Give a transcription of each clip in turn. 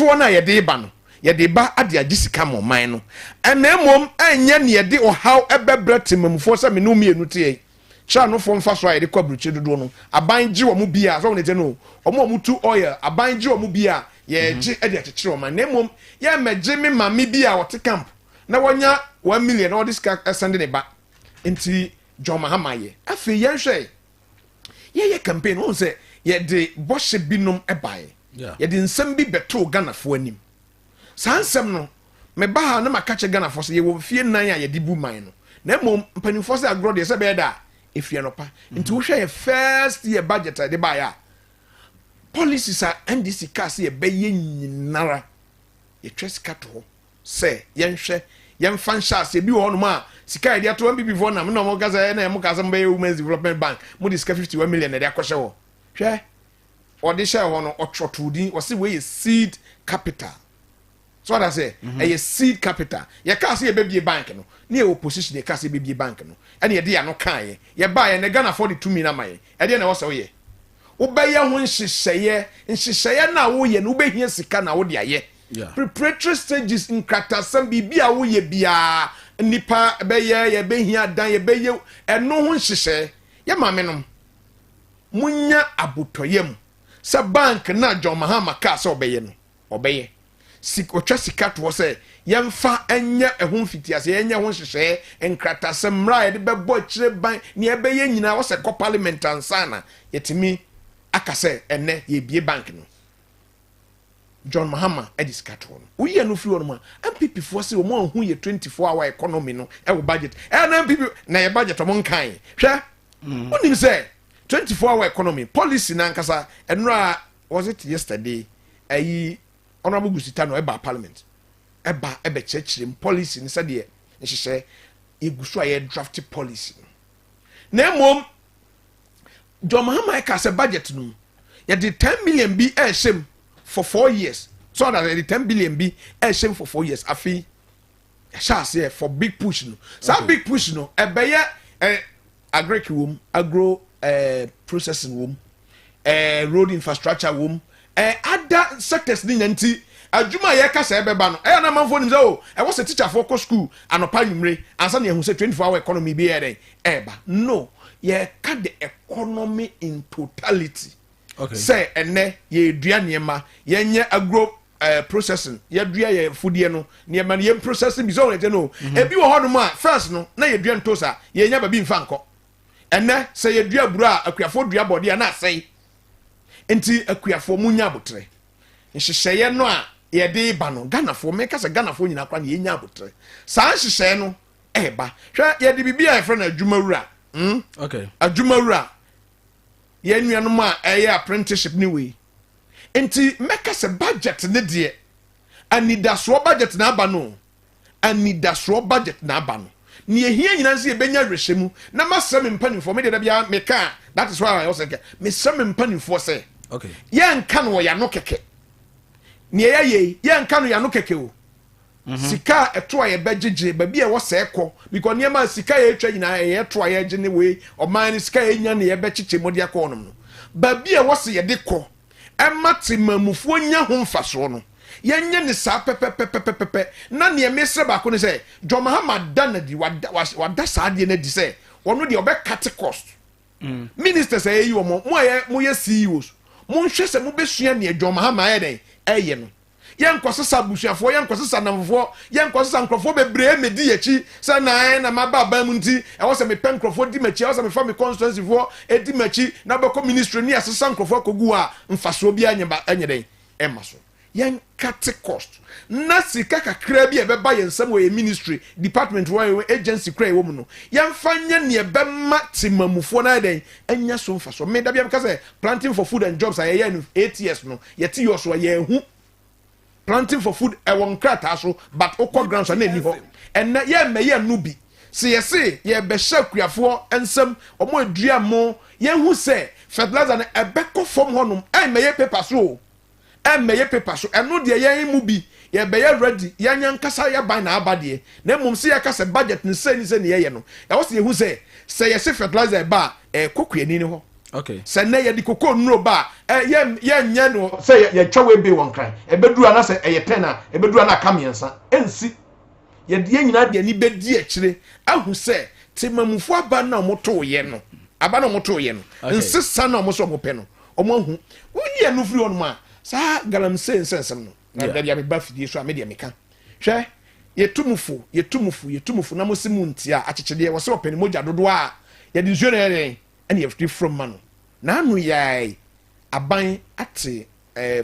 to na ye de ba no ye de ba ade agisika mo man no enamom anya ne ye de ohaw ebebre temamfo se me no mienu tie cha no fo mfa so aye de kwabruche dodo no aban gi wo mu bia so ne te no omo tu oil aban gi wo mu bia ye gi ade akekere o man enamom ye megye me mame bia wote camp na wonya 1 million all this send ne ba enti John Mahama ye afi ye hwe ye campaign won say ye de boshe binom ebae ye de nsem bi beto Ghana fo anim sansem no me ba ha na maka che Ghana fo say ye wo fie nan a ye di bu man no na mom mpanimfo say agro de say be da efie no pa nti wo hwe ye first year budget de ba ya policies a NDC ka say ye be ye nyinara ye twesika to say ye nhwe ye mfan chance ye bi wo no ma sika ide ato MPP for na mo gaza na mo gaza mbe Women's Development Bank mo disca 51 million na de akwhye wo hwe odi share ho no otrotudin o se we seed capital so what I say a seed capital ye ka se ye bebie bank no na ye opposition ye ka se bebie bank no ene ye de ya no kan ye ba ye na Ghana 42 million na ye e de na wo se wo ye wo ba ye ho nhyehyeye na wo ye no be hia sika na wo de aye preparatory stages in kratasam bibia wo ye bia nipa be ye be hia dan ye be ye eno ho nhyehyeye ye mame no munya abotoyem sa bank na John Mahama ka so obeye no obeye otwa sika to say yemfa enya ehun fitiase enya ho hyehyeye enkratasam ra ye de bebo kire ban ne ebeye nyina wo se ko parliament ansana yetimi akase enne ye bie bank no John Mahama ediscato no uye no free no MPP for say o mo hu ye 24-hour economy no e wo budget na MPP na ye budget o mo nkan hwe onim say 24-hour economy policy na nkasa enra was it yesterday ayi honorable Gusita no eba parliament ebe chechire policy ni say de nhyehyɛ egusu aye draft policy na mom John Mahama ka say budget no ye de 10 million bi e shem for 4 years so that the 10 billion be a shame for 4 years afi shall say for big push no so big push no e be ye agro processing wom road infrastructure wom other sectors ni nti adwuma ye ka say be ba no e na manfo nim say o e was a teacher for school anopa nwumre ansa na ehun say 24-hour economy be here e ba no ye ka the economy in totality. Okay. Say ene ye dua niema ye nye agro processing ye dua ye foodie no niema ye processing bi so no ebi wo hono ma first no na ye dua ntosa ye nya ba bi mfa nko ene say ye dua buru a akuafo dua body na asai enti akuafo munya abotre nhyehyeye no a ye de ba no Ganafo me ka say Ganafo nyina kwa na ye nya abotre sa nhyehyeye no ba hwe ye de bibia e friend adwumawura okay adwumawura ye nuanom a apprenticeship ni we enti meka se budget ne de anidaso budget na aba no anidaso budget na aba no ne ehia nyina nse ebenya rehwemu na masem mpanimfo me de bia meka that is why I also get me sem mpanimfo say okay ye nka no ya no keke ne ye nka no ya no keke o sika eto aye begege ba bia wo se ekọ because niam sika ye etwa nyina ye eto aye gene we o man sika ye nya ne ye bechiche modi akọ no no ba bia wo se ye de kọ emati mamufuo nya ho mfaso no ye nya ne sa pepepepepepe na ne mesre ba ko ne se John Mahama danadi wada sa de na di se wono de obe cut cost minister say yi wo mo ye CEOs mo nhwe se mo besua ne John Mahama ye den eye no yankosesa busuafo yankosesa namfo yankosesa nkrofo bebre medi yachi sa na mababa mu nti e wo se me pen nkrofo di machi e wo se me fa me constituency fo edi machi na beko ministry ni asesa nkrofo kogu a mfaso bi anyeden emaso yan cut cost na sika kakra bi e beba yensam we ministry department wo agency kra e wo mu no yan fanya ne e bema timamufo na den anya so mfaso me da bi am ka say planting for food and jobs aye 8 years no yeti yo so ye hu planting for food e won krata so but okọ ground so na ni ho en ye meye nubi se ye se ye be shakuafo ensem omo adua mo ye hu se fertilizer na ebekọ fom honum e meye paper so eno de ye mu bi ye be ye ready ye nyankasa ye ban na abade na mum se ye kasa budget ni se ne ye no e wo se ye hu se ye se fertilizer ba kokuani ni ho Okay. Sɛ nɛ yɛde koko nnuro ba yɛnyɛ no sɛ yɛtwa wɔ ebe wɔn kran ɛbɛduru ana sɛ ɛyɛ 10 a ɛbɛduru ana aka mmiɛnsa ɛnsi yɛde yɛn nyinaa deɛ ni bɛdi akyire ahu sɛ temamufo aba na ɔmo to yɛ no aba na ɔmo to yɛ no nsesa na ɔmo so ɔmo pɛ no ɔmo ahu wɔn yɛ no firi hɔ nom a saa galamsey nsɛnsɛm no na bɛbi abɛba fidie so a me deɛ meka hwɛ yɛtumufo na mo se mu ntia akyekyedeɛ wɔ sɛ ɔpɛ ne mogya dodoɔ a yɛde nsuo na yɛde ɛne yɛfiri from ma no na anu yɛɛ aban ate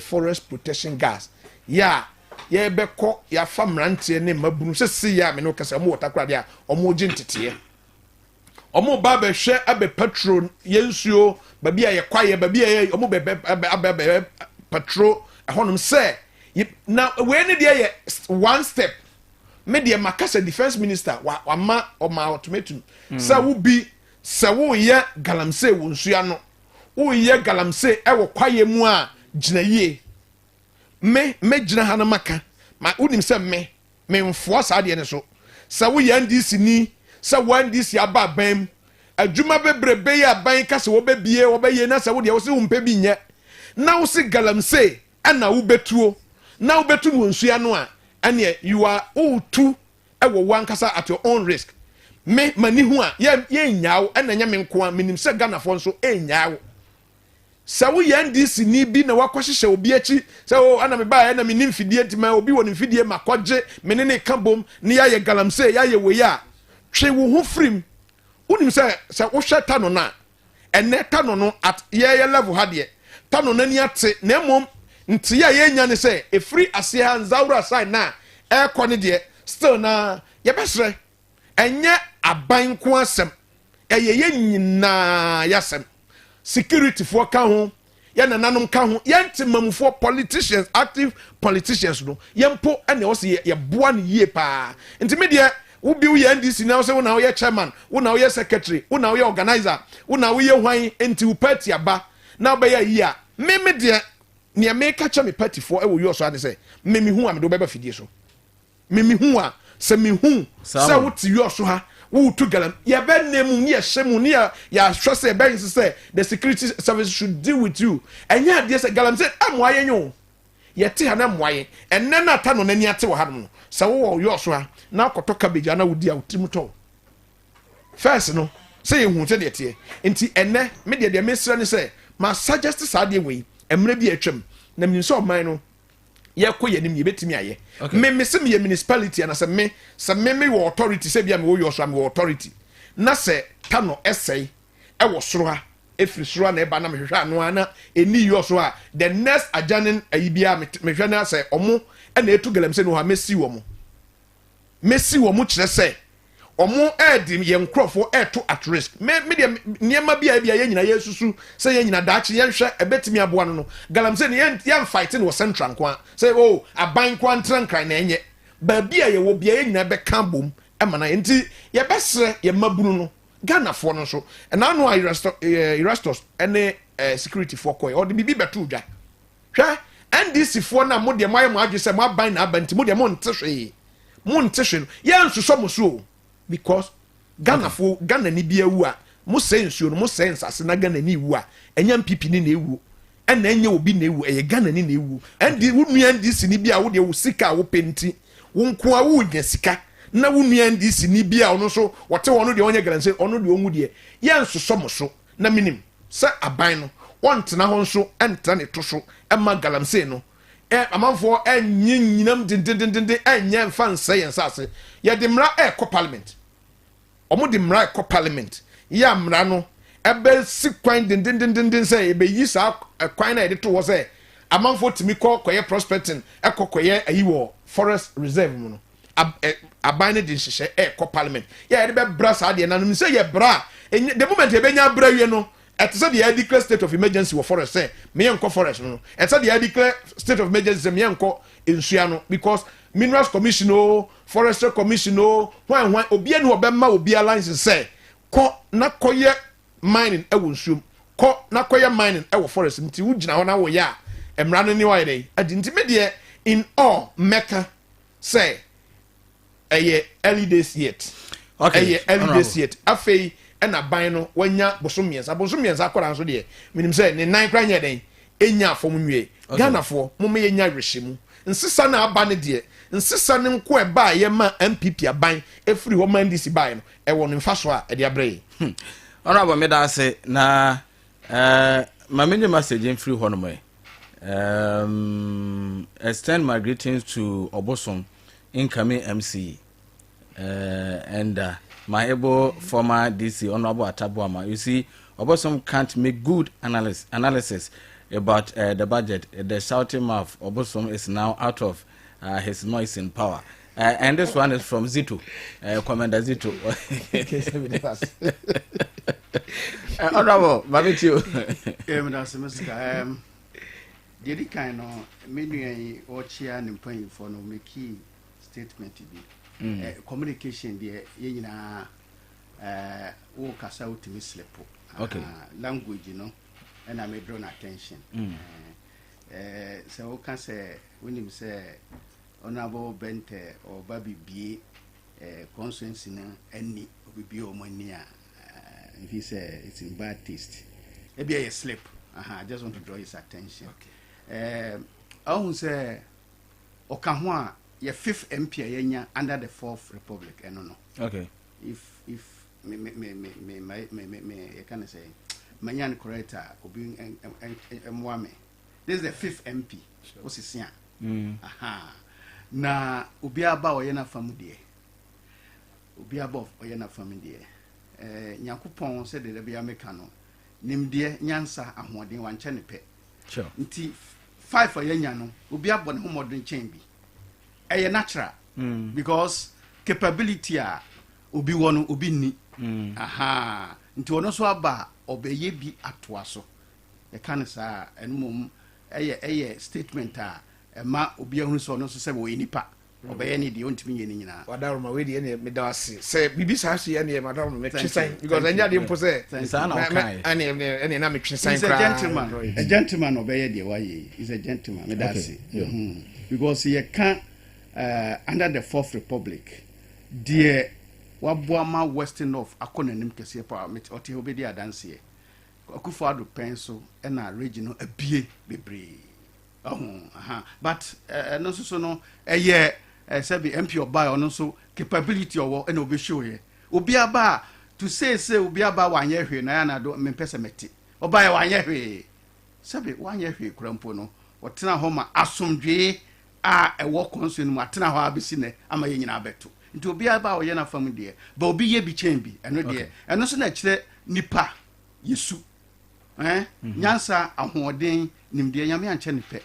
forest protection gas yɛ yɛbɛkɔ yɛafa mmeranteɛ ne mmabunu sɛsi yɛ a me no kasa ɔmo wɔta koradeɛ a ɔmo gye nteteɛ ɔmo ba bɛhwɛ abɛ patrol yɛnsuo baabi a yɛkwaeɛ baabi a yɛ ɔmo bɛ patrol ɛhɔnom sɛ na wei ne deɛ yɛ one step me deɛ makasa defense minister wama ɔma ultimatum sɛ wobi sɛ woyɛ galamsey wɔ nsua no woyɛ galamsey ɛwɔ kwaeɛ mu a gyina yie me gyina ha na maka ma wonim sɛ me mfoɔ saa deɛ ne so sɛ woyɛ ndc ni sɛ wo ndc aba aban mu adwuma bebrebe yɛ aban ka sɛ wɔbɛyie na sɛ wodeɛ wo se wo mpɛ bi nyɛ na wo se galamsey ɛna wobɛtuo na wobɛtu no wɔ nsua no a ɛneɛ you are tu ɛwɔ wankasa at your own risk me mani hu a yɛnyaa ɛna nyɛ me nko a menim sɛ ghanafoɔ nso ɛnyaa wo sɛ woyɛ ndc ni bi na wakɔhyehyɛ obi akyi sɛ ana mebaa ɛna menim fidie nti ma obi wɔ ne fidie ma kɔgye me ne ka bom ne yɛayɛ galamsey yɛayɛ wei a twe wo ho firim wonim sɛ wohwɛ tano no a ɛnɛ tano no at yɛyɛ level ha deɛ tano no ani ate na mmom nti ya yɛnya ne sɛ ɛfiri aseɛ ha nzawura sign na ɛkɔ ne deɛ still na yɛbɛserɛ ɛnyɛ aban ko asɛm ɛyɛ yɛ nyinaa yɛasɛm security foɔ ka ho yɛ nananom ka ho yɛnte mamufoɔ politicians active politicians no yɛmpo ɛne wɔ sɛ yɛboa no yie paa nti me deɛ wobi woyɛ ndc na wo sɛ wo na woyɛ chairman wo na woyɛ secretary wo na woyɛ organizer wo na woyɛ hwan nti wo party aba na wobɛyɛ yie a me deɛ nea meka kyɛ me party for ɛwɔ yɔ so ade sɛ me hu a me do bɛba fidie so me hu a sɛ me hu sɛ wote yɔ so ha wo to galam yɛbɛ nemu ne yɛhyɛ mu ne yɛahwɛ sɛ ɛbɛn sɛ the security service should deal with you ɛnyɛ adeɛ sɛ galam sɛ amoa yɛ nyo yɛte ha na amoa yɛ ɛnɛ na ata no n'ani ate wɔ ha no sɛ wowɔ yɔ so ha na akɔtɔ cabbage ana wodi a wotim tɔ first no sɛ yɛhu sɛ deɛ teɛ nti ɛnɛ me deɛ mesrɛ ne sɛ ma suggest saa deɛ wei emre bi atwam na min so man no ye kɔ yanim ye betimi aye me se me municipality na se me wo authority se bia me wo yo so me wo authority na se ta no essay e wo soro ha efiri soro na e ba na me hwehwa no ana eni yo so a the next adjourning ayi bia me hwehwa na se omo e na etu galam se no ha mesi wo mo kyerɛ sɛ ɔmo ɛdi yɛ nkrɔfo ɛto at risk me de niema bia yɛ nyina yɛ susu sɛ yɛ nyina daakye yɛ hwɛ ɛbɛtimi aboa no no galamsey ne yɛ fight no central nko sɛ aban kwan trankran na enye ba bia yɛ wɔ bia yɛ nyina bɛka bom ɛma na nti yɛ bɛsrɛ yɛ mabunu no Ghana for no so ɛna no Erastus ɛne security for kɔ ɔde bibi bɛto dwa hwɛ NDC for na mo de mo ayɛ mo adwe sɛ mo aban na abanti mo de mo nte hwee yɛ nsusɔ mo so because Ghana for Ghana ni bia wu a mo sɛ nsuo no mo sɛ nsase na Ghana ni wu a ɛnya mpipi ni na ewu ɛna ɛnya obi na ewu ɛyɛ Ghana ni na ewu ɛndi wo nua NDC ni bia wo de wo sika wo penti wo nko a wo nya sika na wo nua NDC ni bia ono so wote wono de onye galanse ono de onwu de yɛ nsoso mo so na minim sɛ aban no wɔntena ho nso ɛntra ne to so ɛma galamsey no amanfo nyinam dindindindinde ɛnyɛ mfa nsɛ yɛn sase yɛ de mra ɛkɔ parliament ɔmo de mra ɛkɔ parliament yɛ mra no ɛbɛ si kwan dindindindinde sɛ ɛbɛ yi saa kwan na yɛde to wɔ sɛ amanfo timi kɔyɛ prospecting ɛkɔyɛ ayi wɔ forest reserve mu no aban ne de nhyehyɛ ɛkɔ parliament yɛ yɛde bɛ bra saa deɛ nanom sɛ yɛ bra the moment yɛbɛnya bra wie no ɛte sɛ deɛ declare state of emergency wɔ forest sɛ meyɛ nkɔ forest no ɛte sɛ deɛ declare state of emergency sɛ meyɛ nkɔ nsua no because minerals commission o forestry commission o hwan obiara ne wɔbɛma obiara license sɛ kɔ na kɔyɛ mining ɛwɔ nsuom kɔ na kɔyɛ mining ɛwɔ forest nti wogyina hɔ na wɔyɛ a mmara no ne wayɛ dɛ adi nti me deɛ in all mɛka sɛ ɛyɛ early days yet ɛyɛ early days yet afei ɛna ban no wanya bosom miɛnsa akɔra nso deɛ menim sɛ ne nan kora nyɛ den ɛnya afɔm nwie ghanafoɔ moma yɛnya awerɛhyɛ mu nsesa na aba ne deɛ nsesa ne nko ɛba a yɛma MPP aban ɛfiri hɔ ma ndc bae no ɛwɔ no mfa so a ɛde abrɛ yi ɔno meda ase na ma menye message mfiri hɔ no mɛ extend my greetings to Obosom, incoming MC, and my able former DC, Honorable Atabuama. You see, Obosom can't make good analysis about the budget. The shouting mouth, Obosom is now out of his noise in power. And this one is from Zito, Commander Zito. Honorable, Babitio. The kind of many or chair and paying for no make key statement to be communication, the Yena walk us out to Miss Lepo. Okay, language, you know, and I may draw attention. So, can say when him say Honorable Bente or Baby B. Conscience in any be or money. If he say it's in bad taste, maybe a slip. I just want to draw his attention. Okay. I won't say Okahua, your 5th MP under the 4th Republic. I don't know. Okay. If me, can I say, Manyan Coretta, Obing and Mwame. This is the 5th MP. What's his name? Aha. Na Ubiaba Oyena family. Ubiaba Oyena family. Nyakupon said the Biamecano. Nimdeɛ nyansa ahoɔden wankyɛ ne pɛ sure nti 5 for yenya no obi abɔ ne ho modern chain bi ɛyɛ natural because capability a obi wɔ no obi ni aha nti ɔno so aba ɔbɛyɛ bi atoa so ɛka ne saa ɛnomom ɛyɛ statement a ɛma obi ahunu so ɔno so sɛ wɔyɛ nipa obey ni di ontimi yɛ ni nyina wadaroma we di ene medawase se bibi sa so yɛ ne madaroma me twisan because anya de mpo se ane na me twisan kra a gentleman obey the way is a gentleman medase because he can under the 4th Republic dear waboama western of akonanim kese pa met oti obedi adanse akufo ado penso na region abie bebre but no so no sabi MP oba ono so capability owo na obe show ye obi aba to say obi aba wanye hwe na ya na do mempese meti oba ya wanye hwe sabi wanye hwe kurampo no wotena ho ma asomdwe a ewo konso no atena ho abesi ne ama ye nyina abeto nti obi aba o ye na fam de ba obi ye bi chen bi eno de eno so na kire nipa yesu nyansa ahoden nimde nyame anche ne pe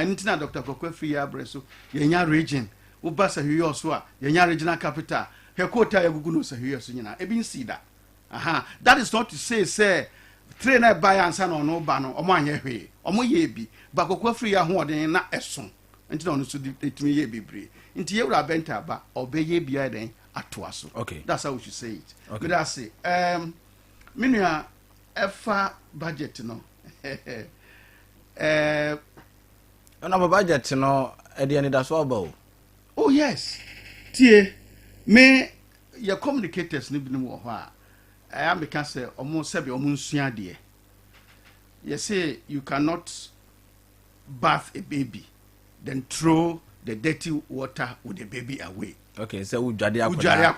ntina Dr. Kokwa free abreso ye nya region uba sahiyo so a ye nya regional capital hekota ya gugu no sahiyo so nyina ebi nsida that is not to say trainer buy ansa no no ba no omo anye hwe omo ye bi ba Kokwa free ahoden na eso ntina no so etimi ye bebre nti ye wura benta ba obeye bia den atoa so okay that's how we should say it okay. But I say minua efa budget no on our budget no at the end that's all. Oh yes tie me your communicators ni binom wo ha I am because almost say almost sua de you say you cannot bath a baby then throw the dirty water with the baby away. Okay, so we jade akoda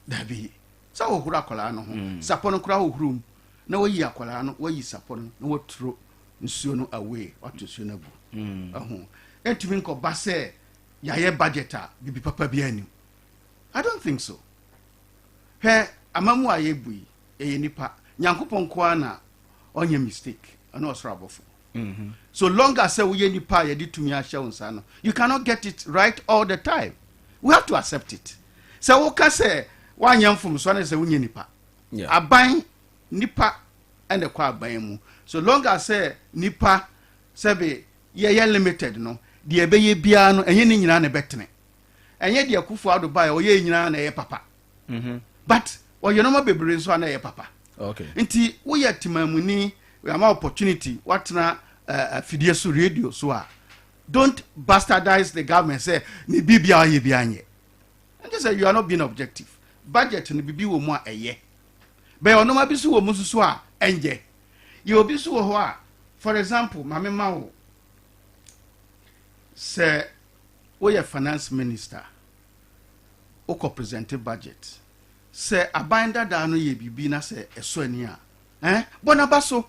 dabi so wo hura akola no ho sapon kura wo hurum na wo yi akola no wo yi sapon na wo throw nsuo no away wato nsuo na bu etumi nko ba se yaye budget a bibi papa bi anim. I don't think so. He amamu aye bui eye nipa nyankopon ko na onye mistake ana osrabofo. So long as we ye nipa ye ditumi ahye wonsa no you cannot get it right all the time. We have to accept it. So wo ka say wanyam fom so na say wonye nipa. Aban nipa ende kwa aban mu. So long as say nipa sebe ye limited no de ebe ye bia no enye ni nyina na betene. Enye de akufo ado ba ye nyina na ye papa. But oye no ma bebre so na ye papa. Okay. Nti wo ye timamuni we have opportunity what na fidie so radio so a don't bastardize the government say ni bibia ye bianye. And just say you are not being objective. budget no bibi wo mu a eye be onoma bi so wo mu so a enje ye obi so wo ho a for example mame ma wo se wo ye finance minister wo ko present budget se abanda da no ye bibi na se eso ani a bona ba so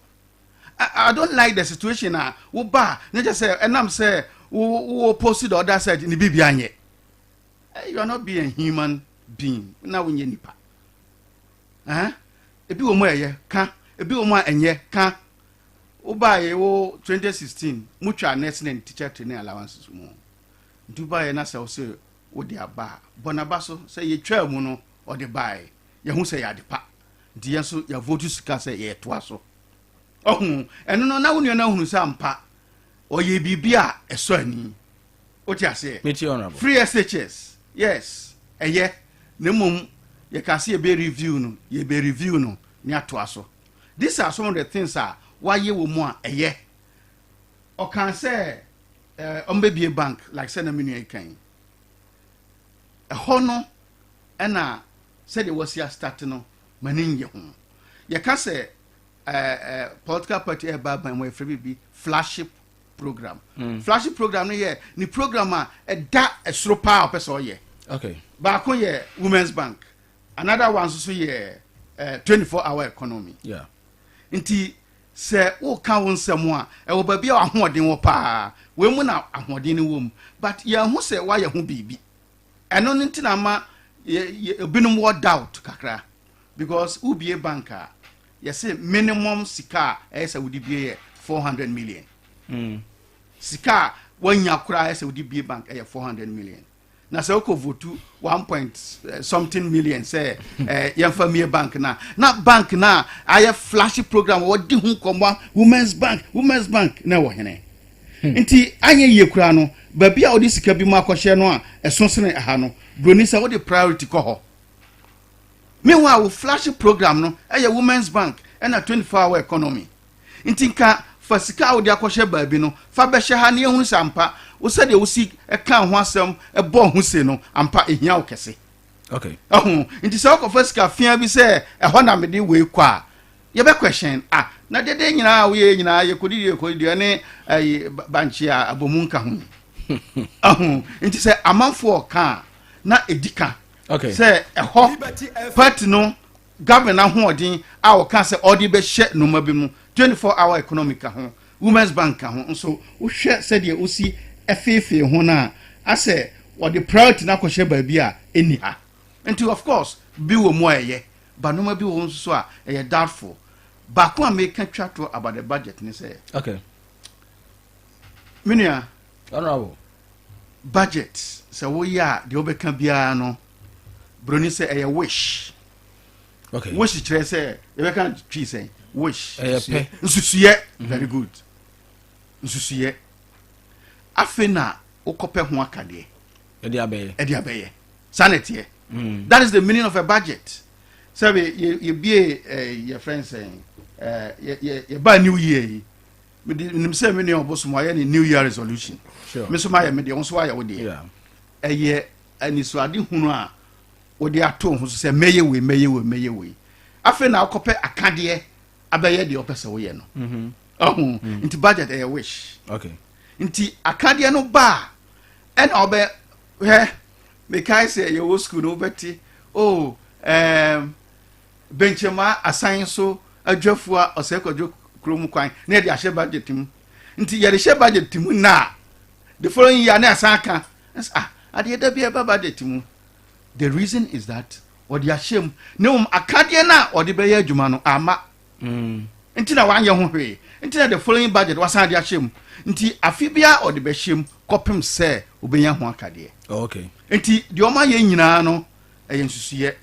I don't like the situation wo ba na just say enam say wo post the other side ni bibi anye. You are not being a human being. Now we need nipa. Ebi wo mo eye ka, ebi wo mo enye ka. Wo ba ye wo 2016 mutua next and teacher training allowances mo. Ndu ba ye na say wo de aba. Bona ba so say ye twa mu no o de ba ye hu say ya de pa. Ndi ye so ya vote sika say ye to aso. Eno no na wonu na hunu say ampa. O ye bibia eso ani. O ti ase. Free SHS. Yes, nemum ye can see a be review no, ye be review no, ni ato aso. These are some of the things why ye wo mo a or can say be a bank like send a million can. A hono and said it was here starting no manin ye home. Ye can say political party about by way free be flagship program. Flagship program no ye ni programmer a slow power person ye. Okay. Back on ye Women's Bank. Another one so ye 24-hour economy. Yeah. Inti se o ka won semwa e wo ba bia ahoden wo pa. We mu na ahoden wo mu. But ye hu se wa ye hu bibi. Eno nti na ma ye binum wo doubt kakra. Because ubie banka ye say minimum sika e say wudi bie 400 million. Sika wanya kura e say wudi bie bank e 400 million. Na se oko votu 1 something million say yemfamie bank na bank na aye flash program wo di hu komwa women's bank na wo hene nti anye ye kura no ba bia odi sika bi mu akohye no a esonsene aha no broni say wo di priority ko ho meanwhile wo flash program no aye women's bank na 24-hour economy nti nka fasika wo di akohye ba bi no fa be hye ha ne ehunu sampa wo said you see a can ho asem e bo ho se no ampa ehia wo kese. Okay. Nti se wo first ka fia bi se e ho na me de we kwa ye be question na dede nyina wo ye nyina ye kodi ne banchi a abomu nka ho. Nti se amanfo ka na edika. Okay. Se e ho party no governor ho odin a wo ka se odi be hye no ma bi mu 24-hour economic ho women's bank ho so wo hwe said ye osi efefe ho na ase what the priority na ko hye ba bi a eni ha nti of course bi wo mo eye ba no ma bi wo so a eye doubtful ba ko make twa to about the budget ni say okay minia honorable budget say wo ya de obeka bia no broni say eye wish okay wish kire say e be kan twi say wish nsusuye very good nsusuye afena okope ho akade edi abeye sanity that is the meaning of a budget so you be your friends saying you buy new year me say me no bosom aye ni new year resolution sure me so my me de won so aye wo de eye aniso ade hunu a wo de ato ho so say meye we afena okope akade abeye de opese wo ye no into budget a wish okay nti akade no ba en obe me kai say your school no beti benchema assign so adwafu a osekodwo krom kwan na de ahye budget mu nti ye de hye budget mu na the following year na asaka ade da bia budget mu the reason is that or the ashem no akade na or the be adwuma no ama nti na wanye ho hwe nti na the following budget wasan de ashem nti afibia or the be shem kopem se obenya ho akade okay nti de o ma ye nyina no ensusuye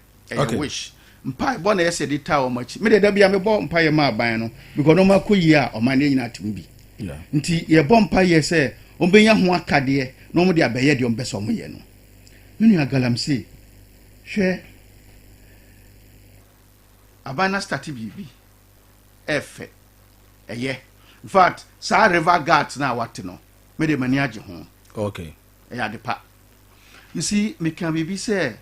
wish mpa bo na yese de ta o machi me de da bia me bo mpa ye ma aban no because no makoyi a o ma ne nyina timbi nti ye bo mpa ye se obenya ho akade no mo de abeye de o mbeso mo ye no menu agalamse hwe abana start bibi efe eye in fact sa river guards na what no me de mani age ho okay ya de pa you see me can be say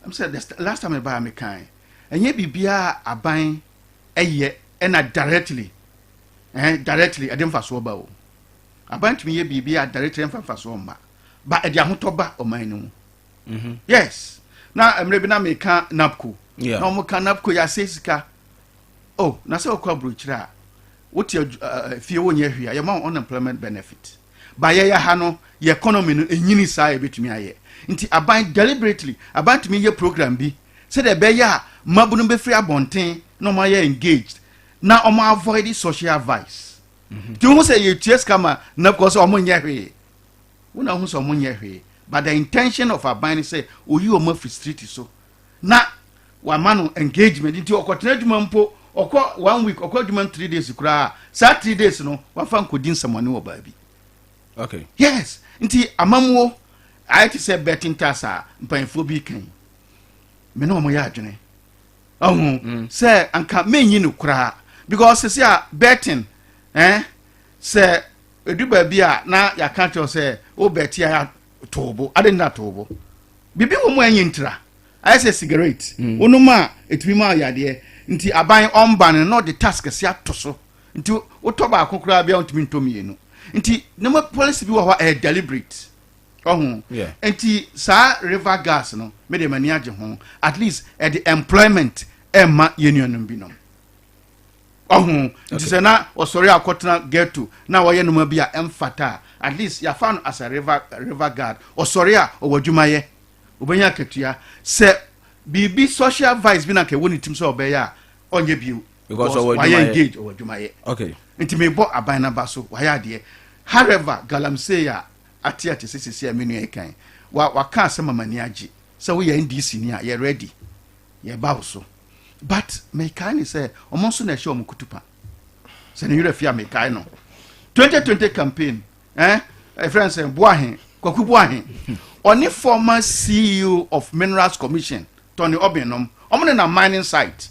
I'm saying the last time I buy me kind. And ye bibia a buying a year and directly. Directly I didn't fast over. I buy to me ye bibia directly and fast over. But a yamutoba or mine. Yes. Now I'm maybe not make napco. Yeah. No more can napco ya sesika. Oh, na so kwa bruchra. What your few 1 year here, your mount unemployment benefit. By ya hano, your economy in uni side between me. Inti abind deliberately about me your program be. Said the beya mabunum be free abontin, no my engaged. Now I'm avoiding social advice. Do you say you just come na because omo nyehwe. Una hu so omo nyehwe. But the intention of abinding say, oh you are more frustrated so. Na wa manu engagement into okotena dwuma mpo okọ 1 week okọ dwuma 3 days kura. Sa 3 days no wa fa nkodin samane wo baabi. Okay. Yes. Nti amamuo I to say betting tasa mpanfo bi kan. Me no mo ya adwene. Say anka menyi no kura because say betting say edu ba bia na ya ka cho say o betia ya tobo ade na tobo. Bibi wo mo anyi ntra. I say cigarette. Onuma etumi ma ya de nti aban omban no the task se atoso. Nti wo to ba akokura bia ntumi ntomienu. Nti no policy bi wo ho deliberate. Yeah. Enti sa river gas no me de mani age ho at least at the employment emma union bi no. Nti se na osori akotena get to na wo ye no ma bi a emfata at least ya found as a river guard osori a owadwumaye obenya ketua se bibi social advice bi na ke woni tim so obeya onye biu because why engage owadwumaye. Okay. Nti me bo aban na baso why ade however galamsey ya ati sisi amenu ekan wa ka asema mani age so we NDC ni a ye ready ye ba so but me kan say omonso na show mukutupa se ne yure fia me kan no 2020 campaign friends Boahen Kwaku Boahen oni former CEO of Minerals Commission Tony Obenom omne na mining site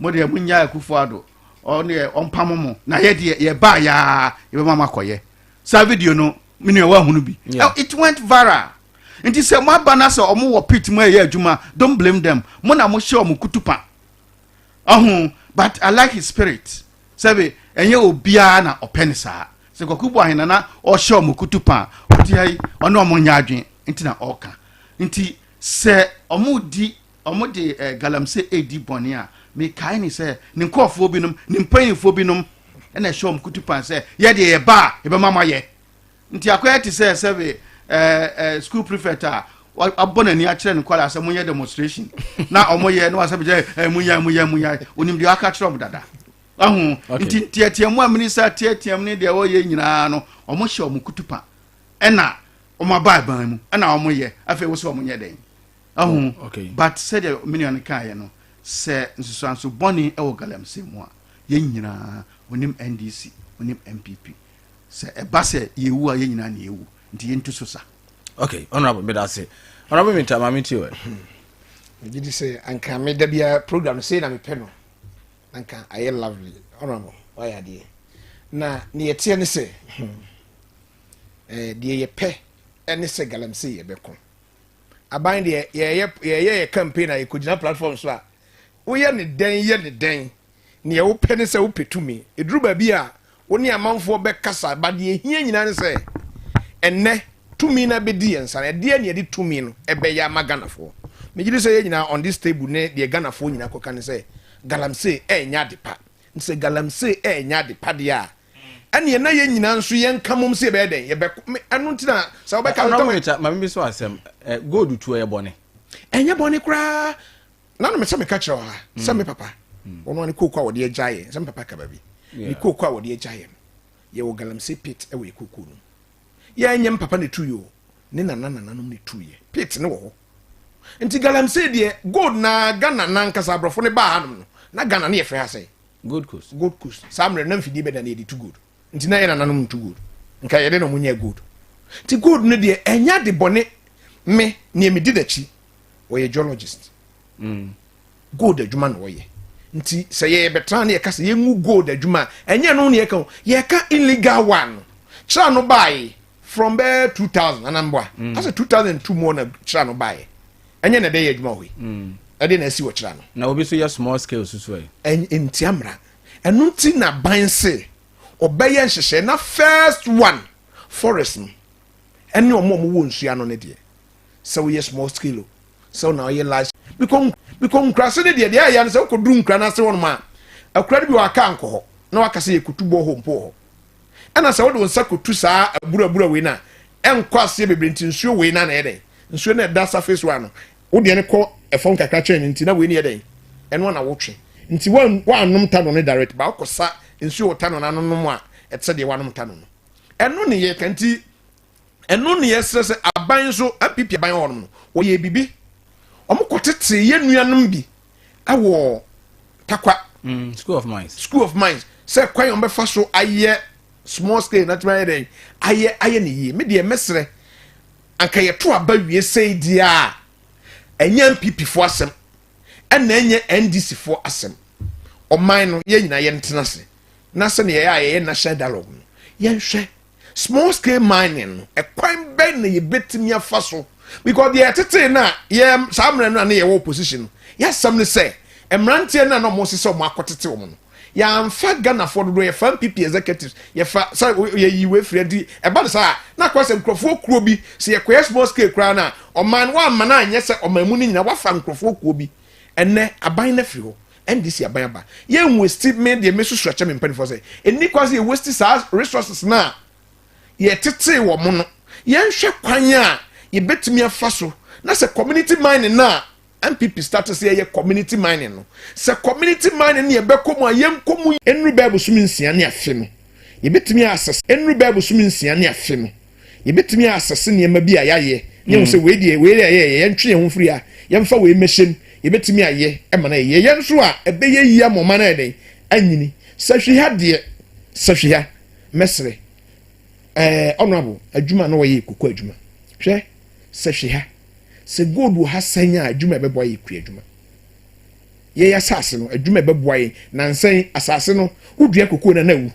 mo de munya Akufo-Addo oni ompamomo na ye de ye ba ya ye be mama koye sa video no it went viral. Nti se mo abana se omo wo pit mo ye adwuma don't blame them. Mo na mo share omo kutupa. But I like his spirit. Sabe enye obia na openisa. Se Kwaku Boahen na o share omo kutupa. Odi ai ono omo nya adwen nti na oka. Nti se omo de galamsey edi boni a me kai ni se ne nkofo binom ne mpanyefo binom na share omo kutupa se ye de ye ba e be mama ye. Nti akoya ti say school prefect abona ni a kire nkwala say munye demonstration na omoye na wasa be munya onim de aka kire omdada nti tietie mu minister tietie mu ne de wo ye nyina no omo hye omo kutupa na omo ba ban mu na omoye afi wo so omonye den but said the million kan ye no say nsusuanso boni e wo galamsey mu a ye nyina onim NDC onim MPP se ebase yewu a yenyina na yewu nti yentu so sa. Okay, honorable me that say honorable me tama me ti we did say anka me da bia program say na me pe no anka aye lovely honorable why ade na ne yete ne say de ye pe ene se galamsey ye beko aban de ye campaign a ekojina platform so a wo ye ne den ne ye wo pe ne se wo petumi eduru ba bia woni amanfo be kasa ba de ehia nyina ne se enne tumi na be di ensa na de ne de tumi no ebe ya maganafo me gidi se nyina on this table ne de ganafo nyina koka ne se galamsey nya de pa nse galamsey nya de pa de a ene na ye nyina nso ye nkamom se be den ye be anu ntina sa wo be ka to ma me so asem gold tu ye bone enya bone kra na no me se me ka kire ha se me papa ono ne kokwa wo de agyaye se me papa ka ba bi ni kokwa wo de agyaye ye wo galamsey pit e wo kokko no ye nyem papa ne tuyo ne nananom ne tuye pit ne wo ho nti galamsey de gold na Ghana na nkasa brofo ne ba hanum no na Ghana ne ye frɛ ha sɛ gold coast samre na mfidi be da ne de too good nti na ye nananom too good nka ye de no munye gold nti gold ne de enya de bone me ne me di dachi wo ye geologist gold adwuma no wo ye nti sɛ ye betra ne ye ka sɛ ye ngu gold adwuma enye no ne ye ka illegal one kira no buy from 2000 anambwa as 2002 mo na kira no buy enye na dey adwuma ho ade na asi wo kira no na obi so ya small scale so enti amra enu ti na ban se obeye nhyehyɛ na first one forest no ene omo wo nsua no ne de sɛ wo yɛ small scale so na yɛ large because nkrase ne de ya no sɛ ko drum nkra na se won ma akura de bi wa ka nkɔ hɔ na waka sɛ yɛkutu bɔ hɔ mpo hɔ ɛna sɛ wode wo nsa kotu saa abura wei na ɛnkɔ aseɛ bebre nti nsuo wei na yɛdɛn nsuo na ɛda surface wa no wode ne kɔ ɛfɔm kakra kyɛn nti na wei ne yɛdɛn ɛno na wotwe nti wanom ta no ne direct ba wokɔ sa nsuo ta no na nonom a ɛte deɛ wanom ta no no ɛno ne yɛ kanti ɛno ne yɛ sɛ sɛ aban so apipi aban hɔ no wɔyɛ bibi ɔmo kɔtete yɛ nuanom bi awɔ takwa school of mines sɛ kwan ɔmo bɛfa so ayɛ small scale na tuma yɛ ayɛ ne yie me deɛ mɛsrɛ anka yɛto aba wie sɛ di a ɛnyɛ MPP fo asɛm ɛna ɛnyɛ NDC fo asɛm ɔman no yɛ nyina yɛ ntena se na sɛ ne yɛ national dialogue no yɛnhwɛ small scale mining no ɛkwan bɛn na yɛbɛtumi afa so because deɛ ɛtete na yɛ saa mmerɛ no a ne yɛwɔ opposition no yɛasɛm ne sɛ mmeranteɛ no a na ɔmo sɛ ɔmo akɔtete ɔmo no yɛamfa Ghana for dodo yɛfa MPP executives yɛfa sɛ yɛyiwe firi di ɛba de saa na akɔ sɛ nkurɔfoɔ kuro bi sɛ yɛkɔyɛ small scale koraa no a ɔman woamma no anyɛ sɛ ɔman mu no nyina wafa nkurɔfoɔ kuro bi ɛnɛ aban no afiri hɔ NDC aban aba yɛn waste me deɛ mesusu akyɛ me mpanimfoɔ sɛ ɛnni kwa sɛ yɛwaste saa resources no a yɛtetee wɔ mo no yɛnhwɛ kwan a yɛbɛtumi afa so na sɛ community mining no a MPP status yɛ community mining no sɛ community mining ne yɛbɛkɔ mu a yɛnkɔ mu enru bɛɛbo sum nsia ne afe no yɛbɛtumi asɛs enru bɛɛbo sum nsia ne afe no yɛbɛtumi asɛs nneɛma bi a yɛayɛ ne ho sɛ wei deɛ yɛ yɛntwe yɛn ho firi a yɛmfa wei mɛhyɛm yɛbɛtumi ayɛ ɛma na yɛ nso a ɛbɛyɛ yia mɔma na ɛdɛn anyini sɛhwe ha deɛ sɛhwe ha mɛsrɛ honorable adwuma na wɔyɛ kokɔ adwuma hwɛ sɛhwe ha se gold wo ha sanya adwuma bɛboa yɛ kua adwuma yɛ asase no adwuma bɛboa yɛ nansan asase no wodua kokɔ na wu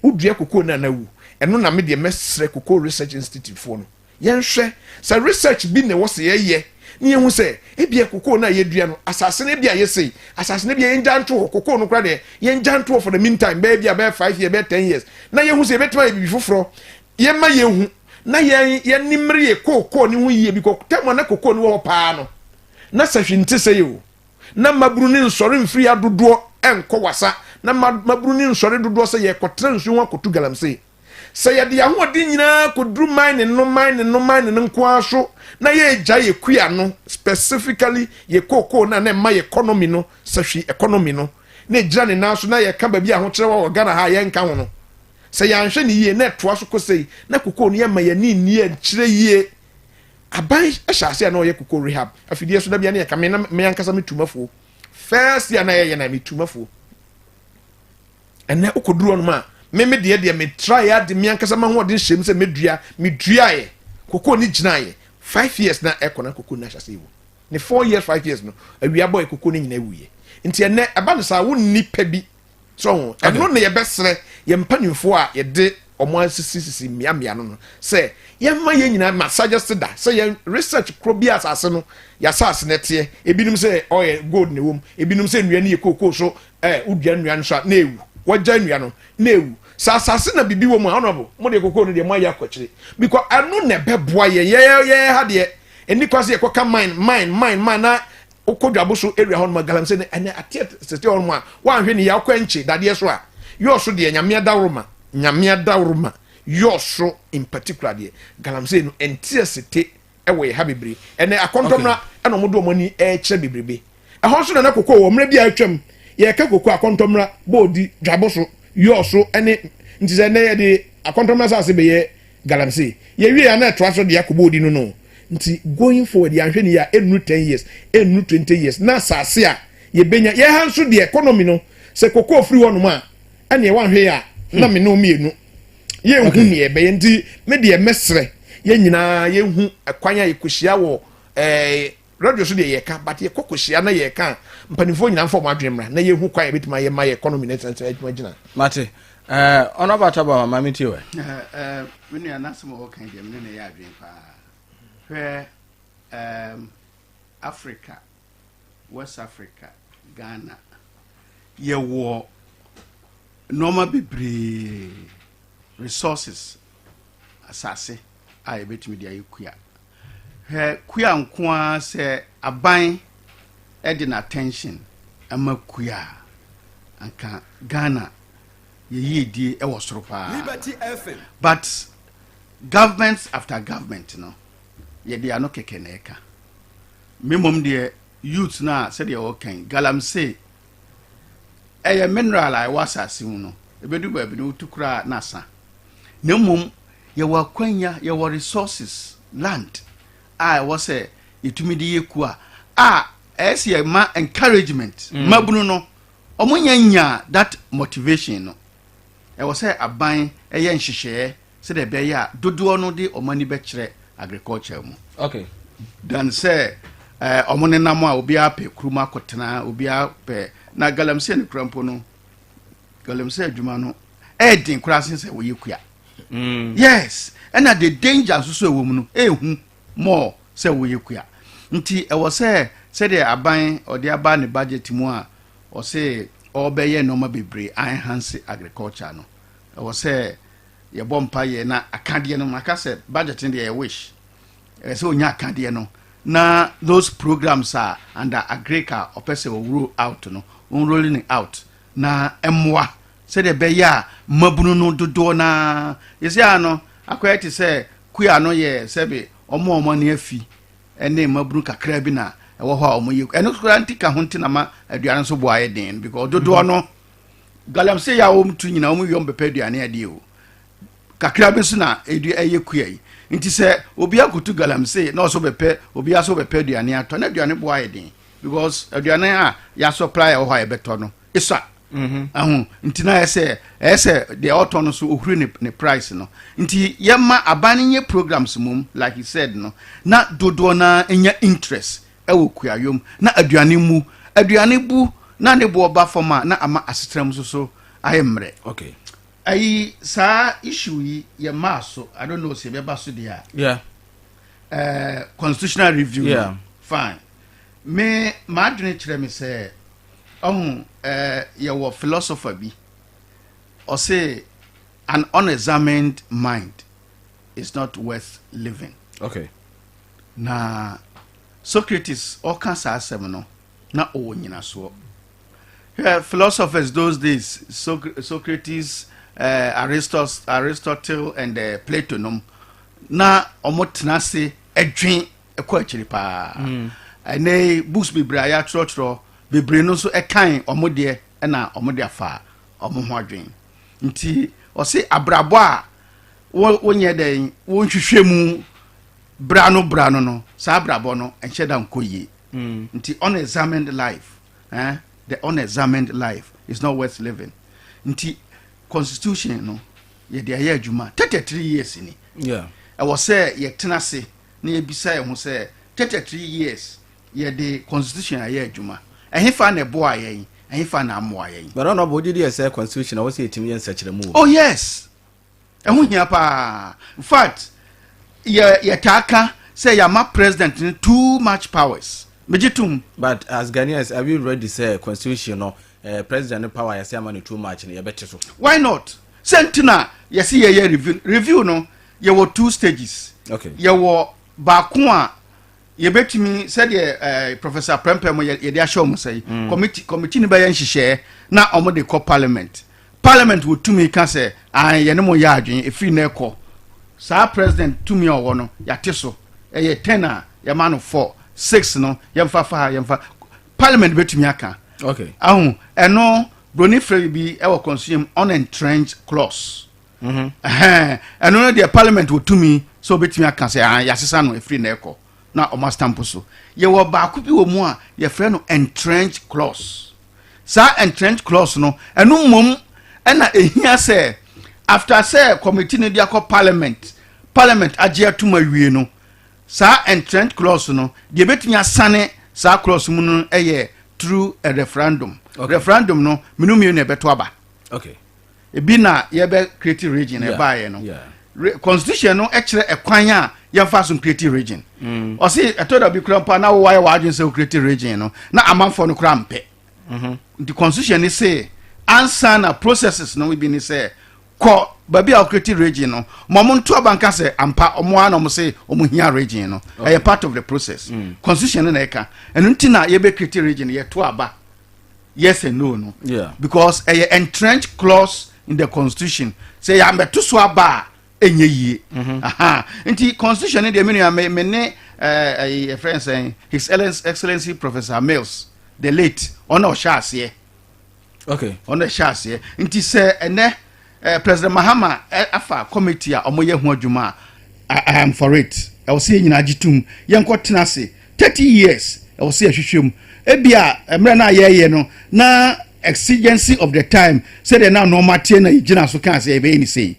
wodua kokɔ na wu ɛno na me de mɛsrɛ kokɔ research institute fo no yɛnhwɛ sɛ research bi na wɔse yɛyɛ ne yɛhu sɛ ebia kokɔ na yɛdua no asase no bia yɛsei asase no bia yɛngyanto kokɔ no kora de yɛngyanto for the meantime bɛɛ 5 years bɛɛ 10 years na yɛhu sɛ yɛbɛtuma yɛ bibi foforɔ yɛma yɛhu na yɛn nimre yɛ kokɔ ne ho yie bi kɔtɛm na kokɔ no wɔ paa no na sahwe nte sɛ yɛ o na maburu ne nsɔre mfiri adodoɔ ɛnkɔ wasa na maburu ne nsɔre dodoɔ sɛ yɛ kɔtena nsuo ho akɔtu galamsey sɛ yɛde ahoɔden nyinaa kɔduru mine no nko ara so na yɛgya yɛ kua no specifically yɛ kokɔ na ma yɛ economy no sahwe economy no na gyina ne nan so na yɛka baabi a ho kyerɛ wɔ Ghana ha yɛnka ho no sɛ yɛanhwɛ ne yie na ɛtoa so kɔsɛi na kokɔ no yɛma yɛne nnie nkyerɛ yie aban ɛhyɛ ase a na ɔyɛ kokɔ rehab afidie so da bia ne yɛka me ankasa metumafoɔ first year na yɛyɛ na metumafoɔ ɛnɛ wokɔduru ɔnom a me deɛ me try ade me ankasa ma hoɔden hyɛm sɛ meduaeɛ kokɔ ne gyinaeɛ 5 years na ɛkɔ na kokɔ no ahyɛ ase wɔ ne 4 years 5 years no awiabɔ yɛ kokɔ no nyina wuyɛ nti ɛnɛ ɛba no saa wo nnipa bi so ɛno na yɛbɛsrɛ yɛ mpanimfoɔ a yɛde ɔmo asisi mmiamia no sɛ yɛma yɛ nyinaa ma suggest da sɛ yɛ research kro bi asase no yɛasase no teɛ ebinom sɛ ɔyɛ gold na ɛwom ebinom sɛ nnua no yɛ kokoo so wodua nnua no so a na ɛwu wɔgya nnua no na ɛwu sɛ asase na bibi wɔ mu a honorable mo de kokoo no deɛ mo ayɛ akɔkyere because ɛno na ɛbɛboa yɛ ha deɛ ɛni kwa sɛ yɛkɔka mine na okodwabo so area hɔ no galamsey ne ɛne ateɛ sete hɔ no a wanhwɛ ne yɛakɔ nkye dadeɛ so a yɔ so deɛ nyamea dawroma yɔ so in particular deɛ galamsey no ɛnteɛ sete ɛwɔ yɛ ha bebree ɛne akɔntɔmra ɛna ɔmo de ɔmo ani ɛkyerɛ bebrebe ɛhɔ so na kokɔ wɔ mmerɛ bi a atwam yɛka kokɔ akɔntɔmra bɔɔdi dwabo so yɔ so ɛne nti sɛ ɛnɛ yɛde akɔntɔmra sase bɛyɛ galamsey yɛwie a na ɛtoa so deɛ akɔ bɔɔdi no nti going forward yɛahwɛ ne yɛ enu 10 years enu 20 years na asase a yɛbɛnya yɛha nso deɛ economy no sɛ kokɔ firi hɔ nom a ɛne yɛwahwɛ a na me no mmienu yɛnhu ne yɛbɛyɛ nti me deɛ mɛsrɛ yɛn nyinaa yɛnhu ɛkwan a yɛkɔhyia wɔ radio so deɛ yɛka but yɛkɔkɔhyia na yɛka mpanimfoɔ nyinaa mfa ɔmo adwene mmra na yɛnhu kwan a yɛbɛtumi ayɛ ma yɛ economy ne sɛnsɛn adwuma gyina mate ɔno bataba mama meti we me nua nasɛm wɔ kan deɛ me ne yɛ adwene paa hwɛ Africa, West Africa, Ghana, ye war normal bebree resources asase a yebetumi de ayekuya he kuya nkoa se aban e de na attention ama kuya anka Ghana ye yedi e wo soro pa Liberty FM but governments after government no ye de ano keke na eka memom de youth na se de wo kan galamsey eye mineral I was asase no ebedu ba bi no tukura na asa na mum ye wa kwanya ye wa resources land I was say itumi de yeku a ese ye ma encouragement mabunu no omunya that motivation no e was say aban eye nhihye se de be ya dodo no de omani be kire agriculture mu okay dan say omone nam a obi ape kuruma kotena obi ape na galamsey ne krampo no galamsey adwuma no edin krasen se wo yekuya yes and the danger so ewo mu no ehu more se wo yekuya nti e wo se de aban ode aba ne budget mu a o se obeye no ma bebre enhance agriculture no e wo se ye bompa ye na akade no maka se budget ne ye wish e se onya akade no na those programs are under agriculture opese o roll out no rolling out na emwa se de be ya mabunu no dodo na yesi ano akwati se kuya no ye sebe omo na afi ene mabunu kakra bi na ewo ho omo ye eno kura ntika ho ntina ma aduane so bo aye den because dodo no galamsey ya wo mtu nyina wo yom bepa aduane ade o kakra bi so na edu eye kuya yi nti se obi akotu galamsey na so bepa obi aso bepa aduane ato na aduane bo aye den because aduane a ya supply o ho aye beto no isa ntina ese the auto so ohuri ne price no nti yema abaninye programs mum like he said no na dodo na enya interest ewo kuayom na aduane bu na ne bo ba forma na ama asetram so ayemre okay ayi sa issue yi yema so I don't know se be ba so dia yeah constitutional review yeah fine me madwene kire me say your philosopher be or say an unexamined mind is not worth living. Okay. Na Socrates all cancer asem no na o nyina so. Philosophers those days Socrates, Aristotle and Plato no na omotena se edwen ekwa pa. Ene books be bra ya trotro bebre no so ekan omode na omode afa omo ho adwen nti o se abrabo a wonye den wonhwehwemu brano no sa abrabo no enche da nkoye nti unexamined life the unexamined life is not worth living nti constitution no ye de aye adwuma 33 years ni yeah e wo se ye tenase na ye bisa ye ho se 33 years ye de constitution aye adwuma ehefa na bo ayen ehefa na amo ayen but no bo did say constitution I was say timi ensachere mu oh yes ehu hia pa in fact ye taka say ya ma president too much powers mejitum but as Ghanaians have you read this constitution no president power ya say am too much na ye bete so why not sentina ye see ye review no ye were 2 stages okay ye were baako a ye betimi said Professor Prempem ye de show mo say committee ni ba ye nhihye na omo de call parliament would to me can say ye ne mo ya adwen e free na ekọ sa president to me owo no ya teso ye 10 a ye man 4 6 no ye mfa parliament betimi aka okay eno broni free bi e wo consume unentrenched clause eno the parliament would to me so betimi aka say ya sesa no e free na ekọ na o stamp so ye wo ba ku bi wo mu a ye frɛ no entrenched clause sa entrenched clause no eno mom na ehia sɛ after say committee no dia call parliament agye atuma wie no sa entrenched clause no de betumi asane sa clause mu no through a referendum referendum no minum ye na beto aba okay ebi na ye be create region e ba ye no constitution no e kire ekwan a yɛn fa so creative region ɔsi ɛtɔ da bi kura mpa na wɔayɛ wɔadwene sɛ creative region no na amanfoɔ no kura mpɛ the constitution ni say answer na processes no bi ni say kɔ baabi a creative region no mo nto abanka sɛ ampa ɔmo ana ɔmo say ɔmo hia region no ɛyɛ part of the process constitution na ɛka ɛno nti na yɛbɛ creative region yɛ to aba yes and no no because ɛyɛ entrenched clause in the constitution say ya mbeto so aba enye yie aha nti constitution de me ne friend saying his excellency professor Mills the late ona oshase okay ona oshase nti say ene president Mahama afa committee a omoye ho adwuma I am for it I will see nyina agitum yenko tena se 30 years I will see ahwehwem ebia emre na ye no na exigency of the time said they now normal tie na igina so kan say be ni say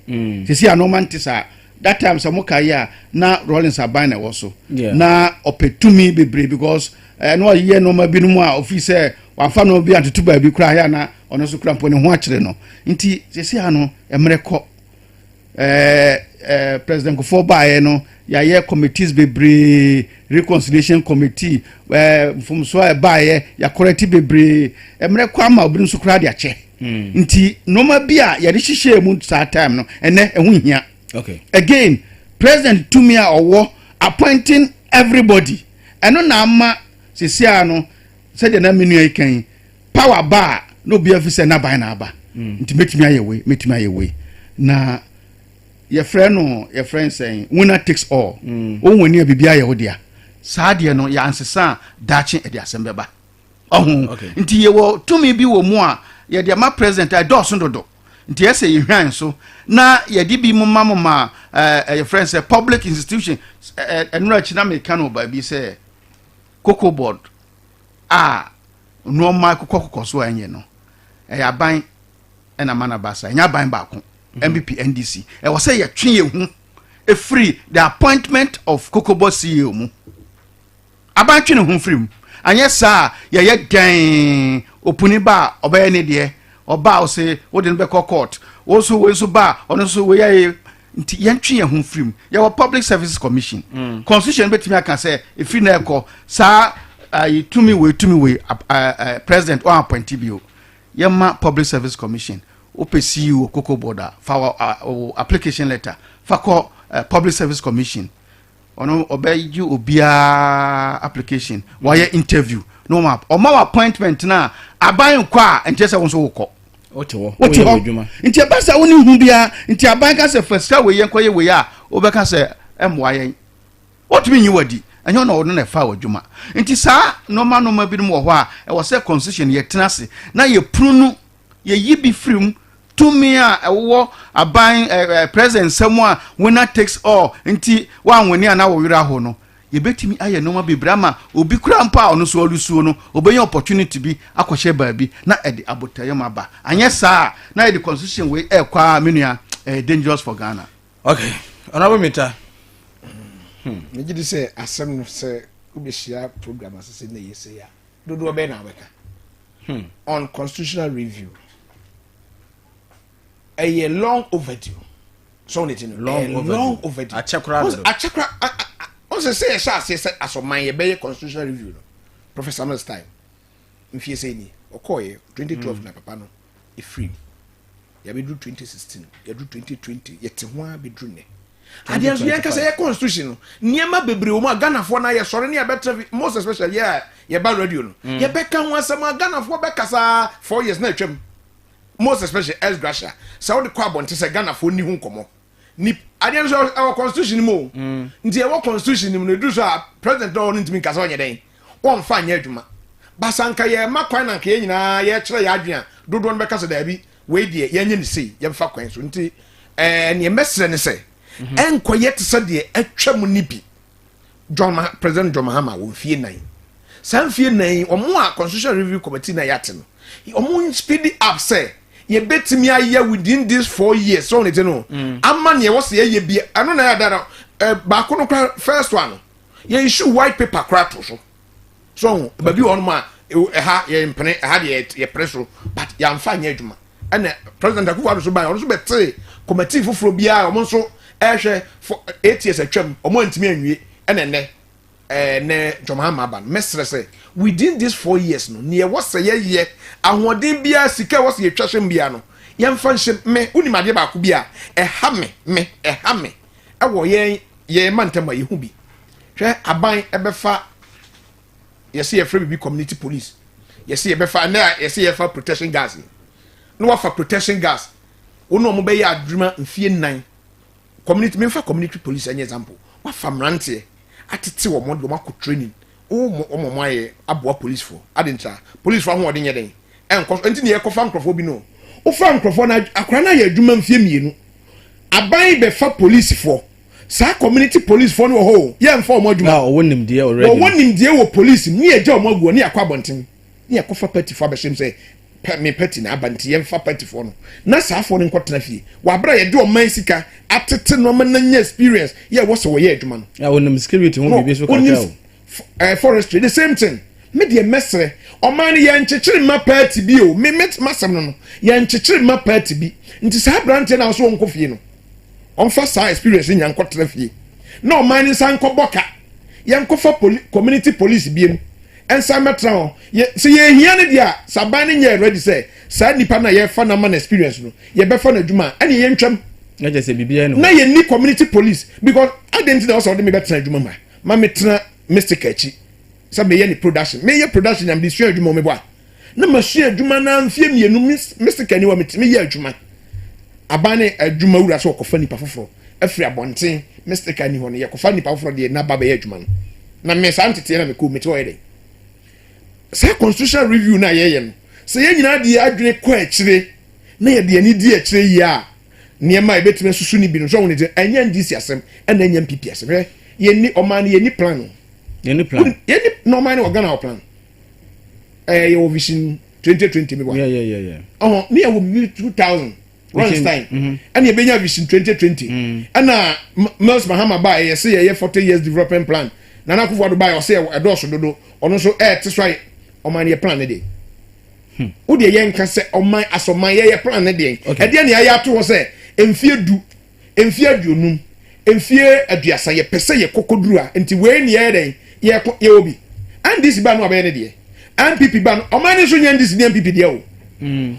see a normal tisa that time some kaya na Rollins aban na woso na opetumi bebre because no ye normal bi no mu a office wan fa no bi antutu ba bi kura ya na ono so kura mpo ne ho akire no nti see ano emre ko president Kufo bae no ya ye committees bebre reconciliation committee from so bae ya corrective bebre emre kwa ma obi nso kura de ache nti noma bia ya de hihye mu sa time no ene ehu hia okay again president Tumia owo appointing everybody eno na ama sesia no se de na menu ikan power bar no bia fi se na ban na aba nti metimi ayewe na your friend saying winner takes all o woni abibia ye wodia saa de no ya ansesa dachi e de asembeba ohun nti ye wo tumi bi wo mu a ye de ma president I do so dodo nti ye say ye hwan so na ye di bi mu ma your friend say public institution enura china me kan ba bi say cocoa board no ma kokoko so anye no e ya ban e na mana basa nya ban ba ko MBP NDC e was say ye twen ye hu e free the appointment of Kokobo CEO mu abantwe ne hu free mu anye sa ye gan opuni ba obaye ne de oba o say wo de be court wo so ba ono so we ye nti ye twen ye hu free mu ye wa Public Services Commission constitution betimi aka say e free na ekọ sa tumi we president or appoint bio ye ma Public Service Commission OPCU Cocoa Border for application letter for Public Service Commission ono obey you obia application why interview no map or my appointment na aban kwa ntese won so wokọ ote ho nti abasa woni hu bia nti aban ka se first we yen koye we a obeka se emwa yen what mean you wadi anyo na ono na fa wadwuma nti saa normal bi no wo ho a e wo se constitution ye tenase na ye prunu ye yibi freem to me wo aban president someone winner takes all nti wan woni ana wo wira ho no ye betimi aye no ma bebrama obi kura mpa ono so olusuo no obenye opportunity bi akohye ba bi na e de abotaye maba anye saa na e de constitution we e kwa menua dangerous for Ghana. Okay honorable Mita me gidi say asem no say ubehia program asese na yese ya dodo be na weka on constitutional review a long overdue. So it's long overdue. Achakra. Also say as of my constitutional review. Professor Mills time. If you say ni, okoye 2012 na papa no, e free. Ya be do 2016, ya do 2020, yet one be drew ne. Adian so yanka say constitution no. Niema bebre o ma Ghana for na ye sore ne better most especially ya ba radio no. Ya be kan wan sama Ghana for be kasa 4 years na twem. Most especially as Gracia. So the carbon to say Ghana for ni hu komo. Ni adian so our constitution mo. Nti our constitution no do so president don ntimi kasa onye den. Won fa nya adwuma. Basanka ye makwan na ka ye nyina ye kire ya adwea. Dodo no be kasa da bi we die ye nya ni sei ye fa kwan so nti ne mesre ne sei. Enkoye te se de atwam ni bi. President John Mahama won fie nan. San fie nan omo a constitutional review committee na yate no. Omo speed up say ye betimi aye within these 4 years so ne no amma ne wo se ye bi ano na ya dara ba ko no first one ye issue white paper crato so ba bi on ma ha ye mpene ha de ye preso but ya mfa nya adwuma ene president Akufo so ba on so bete committee foforo bia omo so for 8 years atwam omo ntimi anwie ene ne Jomahama ban mesre say within these 4 years no ne was say ye ahoden bia sika was ye twahwem bia no yemfa nhye me unimade ba ko bia ha me wo ye mantama ye hu bi hwe aban ebefa yesi ye free bi community police yesi ye befa na yesi ye fa protection gas no wa fa protection gas ono mo be ya adwuma mfie 9 community me fa community police an example wa fa mrante atete wo mo do ma ko training o mo aye aboa police for adentra police for ho oden yeden enko enti ne ye ko fa nkrofo bi no o fa nkrofo na akra na ye adwuma mfie mienu aban be fa police for sa community police for no ho ye mfa o adwuma o wonim die already o wonim die wo police ni eje o maguo ni akwa bonten ni akofa party for be shem say me party na abanti ye mfa party for no na sa for no nkotena fie wa bra ye de o man sika atete no man na experience ye wo so wo ye adwuma no ya wonim security ho bibi so kakao forestry the same thing me de mesre o man ye nchechiri ma party bi o me met masam no ye nchechiri ma party bi nti sa brand na so nko fie no on fa sa experience nya nkotena fie no man san ko boka ye nko fa community police biem ensa metra ho se ye hia ne dia saban ne nya ready say sa nipa na ye fa na man experience no ye be fa na dwuma ene ye ntwam na je se bibia no na ye ni community police because identity also de me betra dwuma ma metra mistake achi sa me ye ni production me ye production am disua dwuma me boa na ma sua dwuma na mfie mienu mistake ani wa me ye adwuma abane adwuma wura so kofa nipa foforo afiri abonten mistake ani ho ne ye kofa nipa foforo de na ba be ye adwuma no na me sa ntete na me ko meti oyede sa constitutional review na ye no se ye nyina de adwene ko akire na ye de ani di akire yi a niema ebetime susu ni bi no so woni de anya ndisi asem na anya mpp asem ye ni oman ye ni plan ye ni plan ye ni no man organ plan ye vision 2020 me wa yeah ni ye wo 2000 Ronstein and ye benya vision 2020 and Mels Mahama ba ye say ye 40 years development plan na na kufu do ba ye say e do so dodo ono so te so ai oman ye plan de wo de ye nka se oman asoman ye plan de e de ne ya to wo say emfie du emfie aduonum emfie aduasa ye pese ye kokoduru a nti we ne ye den ye obi and this ba no abaye ne de MPP ba no oman ne so nya this ne MPP de o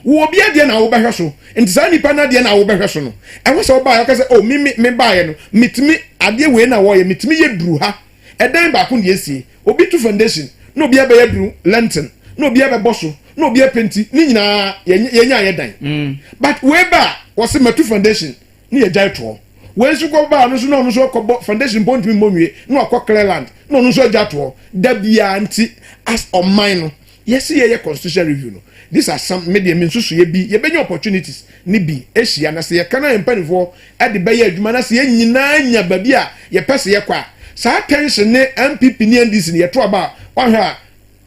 wo obi ade na wo behwe so nti sa nipa na de na wo behwe so no e wo so ba ya ka se o me ba ye no mitimi ade we na wo ye mitimi ye duru ha edan ba ko de esie obi to foundation no obi aba ye duru lantern no obi aba boso no obi apenti ni nyina ye nya ye dan but we ba was a metu foundation ni ye jai to we su go ba no so ko foundation point mi monwie no akọ clearland no so ja to da bia anti as on mine no yes ye constitutional review no these are some media men so ye bi ye benya opportunities ni bi ehia na se ye kana empanifo e de be ye adwuma na se ye nyina nya ba bi a ye pese ye kwa sa tension ne MPP ni NDC ni ye to ba wa ha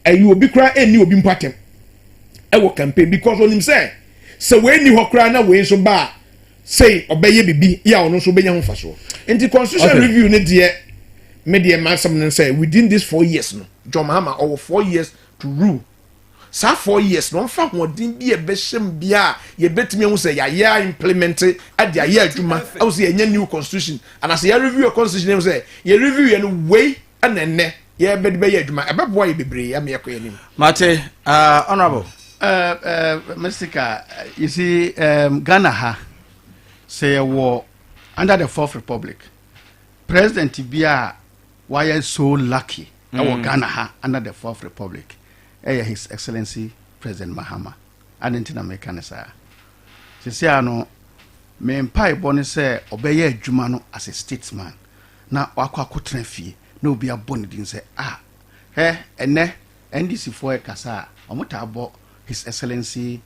ayi obi kra eni obi mpatem e wo campaign because onim say se we ni hokra na we so ba say obeye bibi ya ono so benya ho faso enti constitutional review ne de media mansam ne say within this 4 years no John Mahama over 4 years to rule sa 4 years no fa hodin bi e be hyem bia ye betimi hu say ya implement ade ya adwuma au say nya new constitution and as ya review your constitution say ye review ye no way anenne ye be de ya adwuma e be boy bebre ya me yakọ yanim mate honorable Mr. You see, Ghana ha say war under the Fourth Republic. President Tibia, why is so lucky? Our Ghana ha under the Fourth Republic. His Excellency President Mahama. I didn't know mechanism. She say I know. Me empai boni say obeye Jumano as a statesman. Na wakwa kotrenfie. No be a boni din say ene NDC for kasa. Omuta abo His Excellency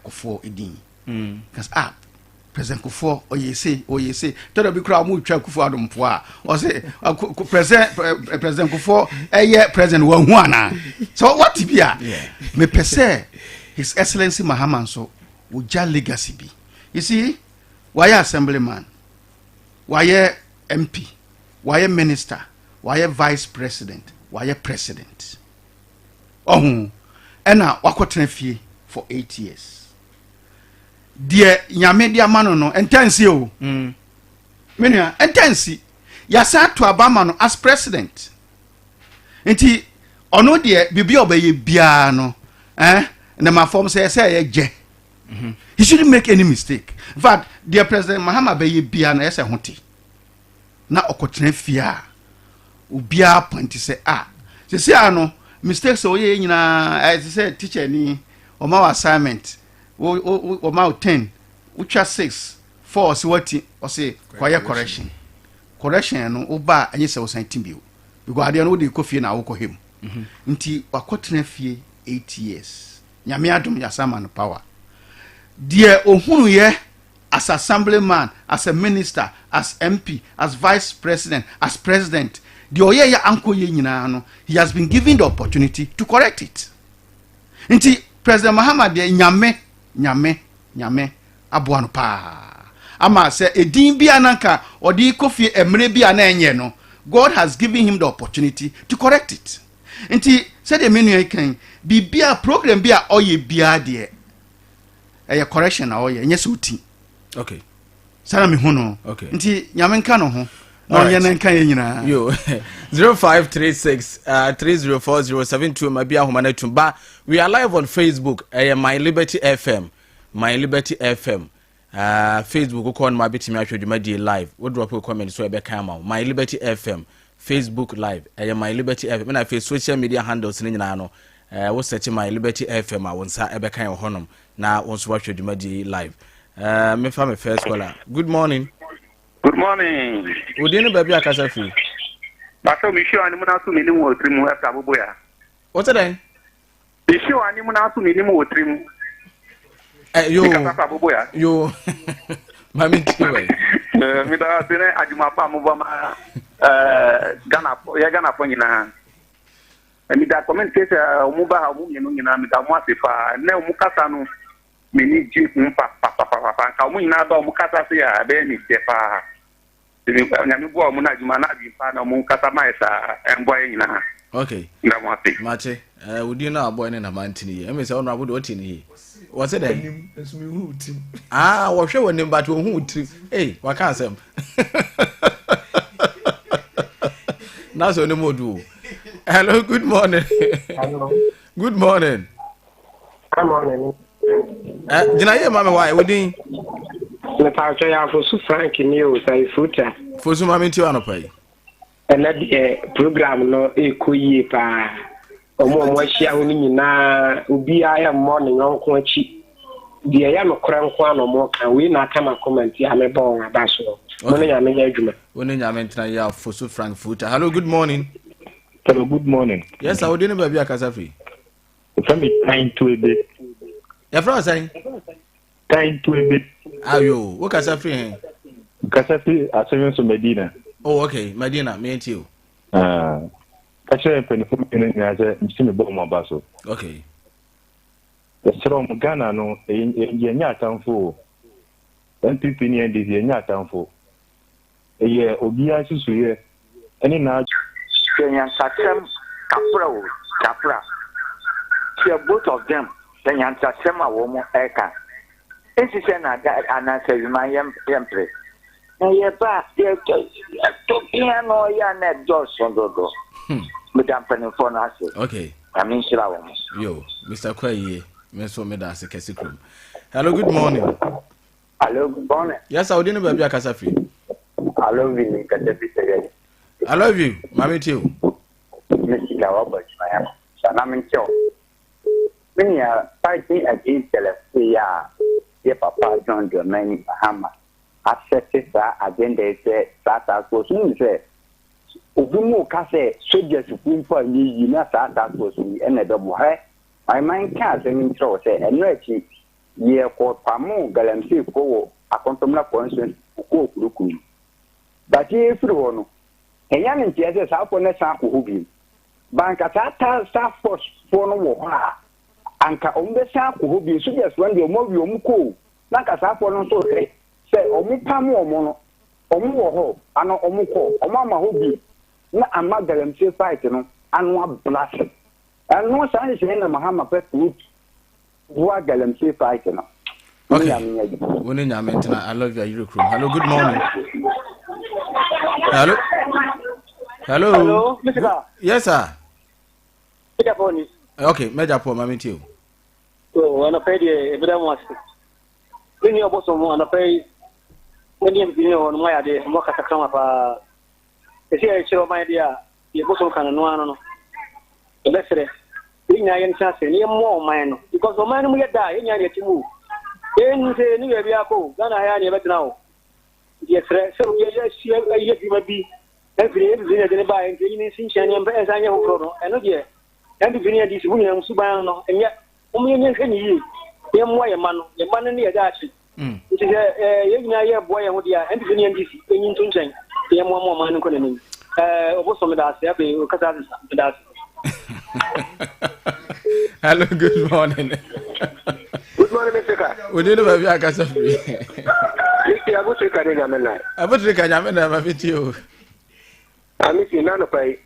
Kufo Edin. Because President Kufo oye say todo bi kra mu twa Kufo adompo a o say President Kufo President wanhu ana. So what be a me pese His Excellency Mahama so uja legacy bi. You see why assemblyman, why MP, why minister, why vice president, why president. Ena wakotena fie for 8 years. Die nyame dia mano no entanse o. menua entensi yasa to abama no as president nti ono de bibia obeye bia no na ma form say ye he shouldn't make any mistake. In fact, dear President Mahama beye bia na yesa hote na okotena fia ubia point say se ano mistakes o ye nyina as say teacher ni o ma assignment o ma 10 ucha 6 4 si wati o say kwaya correction no oba anyi se o san timbio because ade no de kofie na wo him nti wakotena fie 8 years nyame adom ya sama no power dear ohunu ye as assemblyman, as a minister, as MP, as vice president, as president, the oye ya anko ye nyina no, he has been given the opportunity to correct it. Nti President Mahama de nyame aboano pa. Ama se edin bia nanka odi kofie emre bia na enye no, God has given him the opportunity to correct it. Nti said the menu kan bibia program bia oye bia de eye correction na oye nyese uti. Okay. Sana mi hono. Okay. Nti nyame nka no ho. No ye nka ye nyina. Yo 0536 304072 mabia homana tumba. We are live on Facebook. My Liberty FM. My Liberty FM. Facebook ko on ma bitimi atweduma di live. Wo drop a comment so e be kan ma. My Liberty FM. Facebook live. My Liberty FM. Na face social media handles ni nyina no. Wo search My Liberty FM a wonsa e be kan honom na wonso atweduma di live. Me fa me first caller. Good morning. Good morning. Udini baby akasa free. Baso mi show ani muna su mi ni mo trimu after boboya. What's that? Mi show ani muna su mi ni mo trimu. Yo. After boboya. Yo. Mami tiwe. Mi da sene ajuma pa mo ba ma Ghana po nyina. Mi da comment case o mu ba ha mu nyina mi da mo asefa na mu kasa no mini ji pa ka mu nyina do mu kasa se ya be ni sefa. Nyami bo mu na juma na bi pa na mu kasa mai sa embo nyina. Okay. Na mo ate. Mache. Udi na abo ne na mantini ye. Eme se ono abodo oti ni ye. What's it then? Wo hwe wonim but wo hu uti. Waka asem. Na so ne modu. Hello, good morning. Hello. Good morning. Good morning. Dina ye mama why wodin? Me pa cho ya Fosu Frank ni o sai futa. Fosu mama nti wa no pai. Na program no ekoyi pa. Omo ahia ho ni nyina obi aya morning nko achi. Die ya no kora nko ano mo kan we na aka ma comment ya me bon abaso. Mo ne ya me adwuma. Woni nya me ntina ya Fosu Frank futa. Hello, good morning. Hello, good morning. Yes, I wodin baby akasa free. From me time to a bit. Ya from say? Time to a bit. Ayo, wo kasa free hen? Kasa free asenyo so Medina. Oh, okay. Medina, me and you. Kacha pen fu ene nyaje msimi bo mo baso. Okay. Esro mo Ghana no ye nya atamfo. NPP ni ndi ye nya atamfo. Eye obi asusu ye. Eni na Kenyan Satem Kapra. Here both of them, Kenyan Satem a woman eka. Esi se na ana se yuma yempre. Na ye ba ye to piano ya na Johnson dodo. Madam Penifon ase. Okay. Amin shira wo. Yo, Mr. Kwaye, me so me da se kesi krum. Hello, good morning. Hello, good morning. Yes, I wodin baby akasa free. Hello, Vinny Kadepite. I love you, Mami too. Mr. Robert, I am. Sanamin Cho. When you are fighting against Celestia, your papa John Germain Bahama, accesses agenda say that was soon say. Ubumu Case, soldiers who for you, not that was we and a double hair. My mind can't intro say, and Reggie, ye called Pamu, Galamsi, Ko, a contomla for instance, Ko Luku. But ye through and young in Jesus, how for next uncle who be. Banka staff force for no more. Anka ombe sample who be so just when the more you muko. Naka sample no so say, Omupamu omono, Omu ho, ano Omuko, Omama who be. Na amagalem say fight no, and one blast. And no sign is in the Mahama pet root. What galem say fight no. Okay. I love you, Hello, good morning. Hello. Hello. Hello, Mr. Yes, sir. Japoni. Okay, Major Paul, Mammy too. So, when I pay the evidence, when you are some one, I pay when you on my idea, and what I come up. If you show my idea, you also can know. Let's say, in I am saying, you more mine because the man will die in your move. Then you say, you have a then I have now. Yes, so yes, you might be every day by and in Sinchan as I know, and again, and the vineyard is William Subano, and yet only can you. Why a man, near that. It is a young boy and the and the vineyard is in Tunchang. The one more man couldn't. Also, that's that. Hello, good morning. Good morning, Mr. Car. We didn't have your casa free. I was a carrier. I would recommend a video. I miss you none of pay.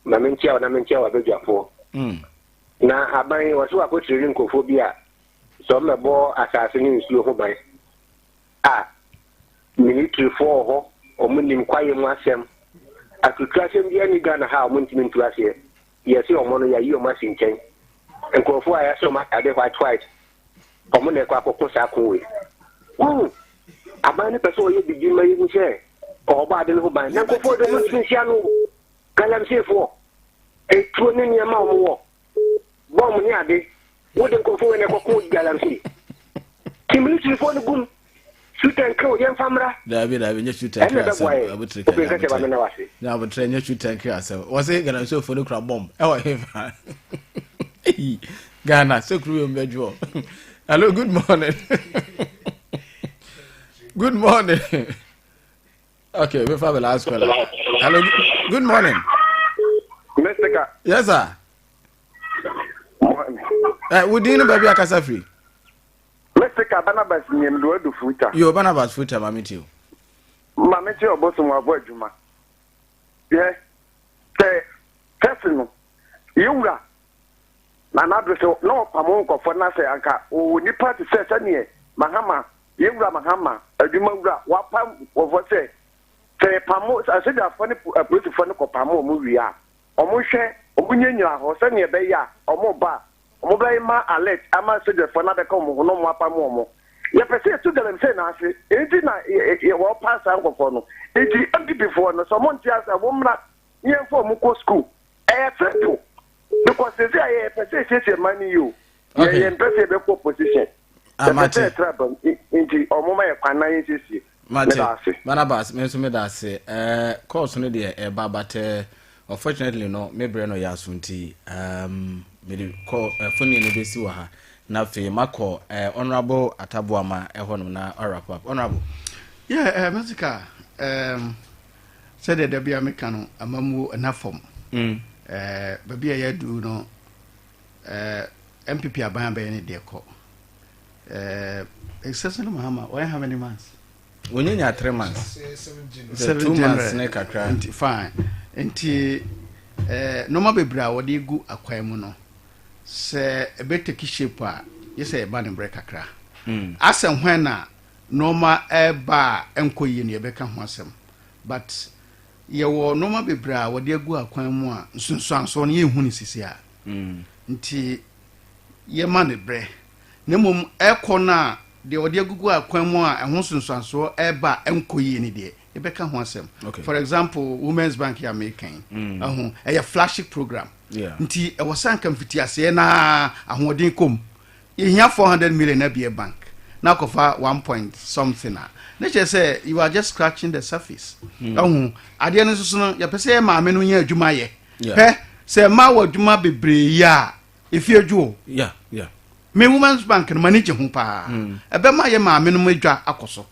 Mamincha, I beg you for. Now, I buy was what put you in cophobia. Some more assassinating slow by. Ah, military for or Mundim quiet myself. I could trust him the any gun how Muntim to us here. Yes, your money, you must in chain. And go for I so much at the white white. Common a quack of Cosaco. Oh, a man person you begin my even share. Or by the little band. Now go for the Muslim channel. Galam say for a 20 year more. Bomb yard, wouldn't go for a cocoa galamsey. Kimilitary for the boom. Shoot and kill young family. David, I will just shoot and kill. I would trick it. Now, but train you shoot and kill. Was it going to show for the crab bomb? Oh, Ghana, so cruel, Major. Hello, good morning. Good morning. Okay, we'll have a last question. Hello, good morning. Mr. Car. Yes, sir. Would you know baby Akasa free? Mr. Barnabas name do do futa. You Barnabas futa mami too. Mami too oboso mo abo adwuma. Yeah. Person yura. Na na do so no pamon ko for na say anka o nipa ti say sane mahama yura mahama adwuma wura wapam wo say pamo aseda for ne police for ne ko pamo mo wi a omo hwe omunyanyira ho sane be ya omo ba mobile ma alert ama soldier for na be come no mo apa mo mo ye pese to dem say na ase enti na ye wo pass an ko no enti andi before no so mo ntia say wo mra ye for mo ko school fetu because say ye pese say money you ye pese be ko position amate trouble enti omo ma ye kwana yin sisi Manabas me so me da say course no de e ba but unfortunately no me bre no ya sunti me call phone ni be si wa ha na fe makọ honorable Atabuama ehonum na wrap up honorable Musica said that there be a mechano amamu anafom baby ya do no MPP aban ba ni de ko excessively Mahama why how many months we need 3 months 2 months na kakra fine enti normal bebra wo de gu akwan mu no se ebeteki shape a yese eba ne break kakra asem hwan na normal eba enkoyi ne ebeka ho asem but ye wo normal bebra wo de gu akwan mu a nsunsuanso ne ye hu ne sisi a nti ye ma ne bre ne mom ekọ na de wo de gu akwan mu a ehun nsunsuanso eba enkoyi ne de ebeka ho asem for example women's bank ya making a flagship program nti e wasan kan fitiase na ahoden kom ehia 400 million na be bank na kofa 1 point something na che say you are just scratching the surface ade no so no ya pese ma me no nya adwuma ye say ma wa adwuma bebre ya efi adwo me women's bank no manage ho pa ebe ma ye ma me no madwa akoso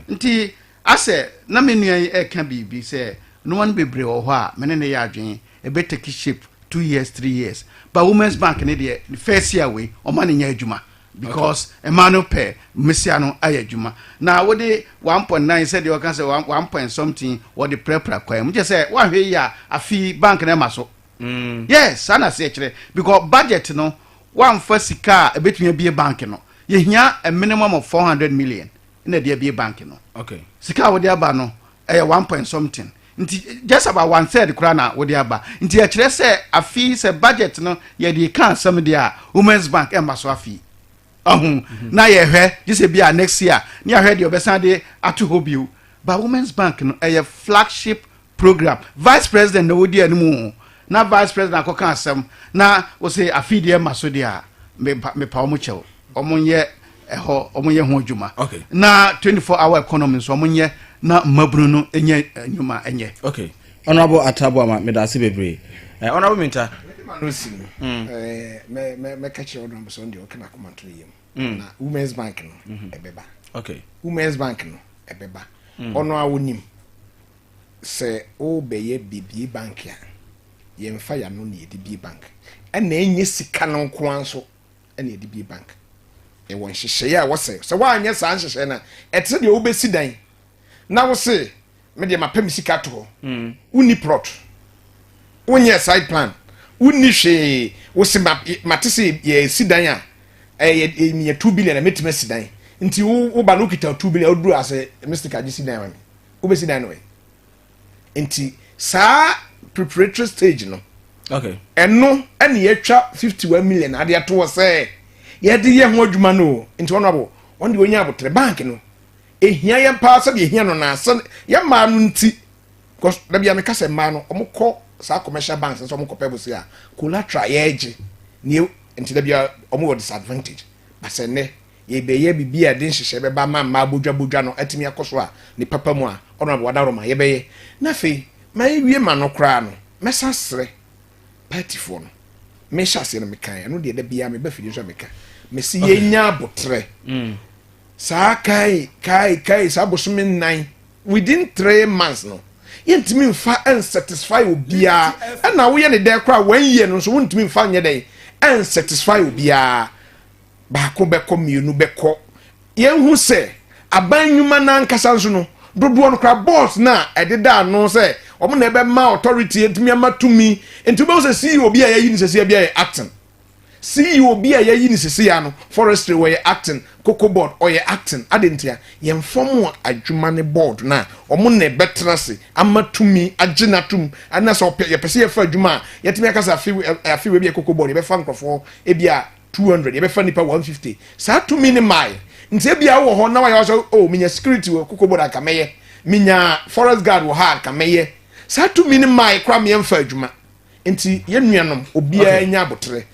nti ase na me nuan e ka bibi say no one bebre wo ho a me ne ya adwen e be take shape 2 years 3 years but women's bank ne the first year we o ma ne nya adwuma because emmanuel pay mesiano ayadwuma na wo de 1.9 said you can say 1 point something what the prepare kwa mu je say wa hwe ya afi bank na ma so yes ana say kire because budget no one for sika e betumi bie bank no ye hia a minimum of 400 million na de bie bank no okay sika wo de aba no 1 point something nti just about 1/3 kura na wo de aba nti e kire se afi se budget no ye de kan asem de a Women's Bank e maso afi na ye hwe just be next year ni ahwe de obesan de ato hobio but Women's Bank no a flagship program vice president no wodi animu na vice president akoka asem na wo say afi de maso de a me pa omo chew omonye eho omonye ho adwuma na 24-hour economy so omonye na mabunu no enye nyuma enye okay honorable Atabo ama medase bebre honorable Minta manusi me catch honorable so ndio kana komanto yem na Women's Bank no ebeba okay Women's Bank no ebeba ono awonim se o beye bibi bank ya yemfa ya no na yedi bank na enye sika no nko anso na yedi bank e won hyehyeye a wose se wa anya sa hyehyeye na etse de obesi dan na wose me de mapem sika to ho uni plot unye side plan uni hwe wose matese ye sidan a ye 2 billion na metima sidan nti wo ba no kita 2 billion oduru ase Mr. Kaji sidan wa obesi dan no nti sa preparatory stage no okay eno ene yetwa 51 million ade ato se ye de ye ho adwuma no nti honorable won de onya abotre bank no ehia ye pa se de ehia no na ase ye ma no nti because da bia me ka se ma no omukọ sa commercial banks so omukọ pebose a collateral ye age ni nti da bia omu disadvantage base ne ye be ye bibia de nhyehyɛ be ba ma bodwa no atimi akoso a ni papa mu a honorable wadaroma ye be ye na fe ma ewie ma no kra no mesa sere party for no me hyase no me kan no de da bia me ba fidi so me kan me si ye nya abotre sa kai sa bosome 9 within 3 months no yentimi mfa unsatisfy obia na wo ye ne de kra 1 year no so wontimi mfa nye den unsatisfy obia ba ko be ko mienu be ko ye hu se abanyuma na nkasa nso no dodo no kra boss na ededa no se omo na ebe ma authority entimi amatumi entimi o se CEO bi a yayi ni se bi a acting CEO bi a yayi ni se ya no forestry we acting cocoa board or ye acting adentia ye mfom adwuma ne board na omo na betrase amatumi aginatum ana so ye pese ye fa adwuma ye timi akasa afi we bi cocoa board ye be fa nkrofo e bi a 200 ye be fa nipa 150 sa to minimize nti bia wo ho na wa yo so oh minya security wo cocoa board aka meye minya forest guard wo ha aka meye sa to minimize kra me mfa adwuma nti ye nuanom obia nya abotre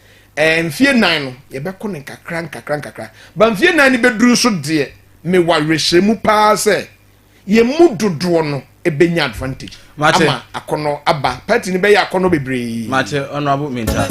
mfie 9 no ye be ko ne kakra ba mfie 9 ni beduru so de me wa rehemu pa se ye mu dodo no ebenya advantage ama akono aba party ni be ye akono bebre mate honorable Minta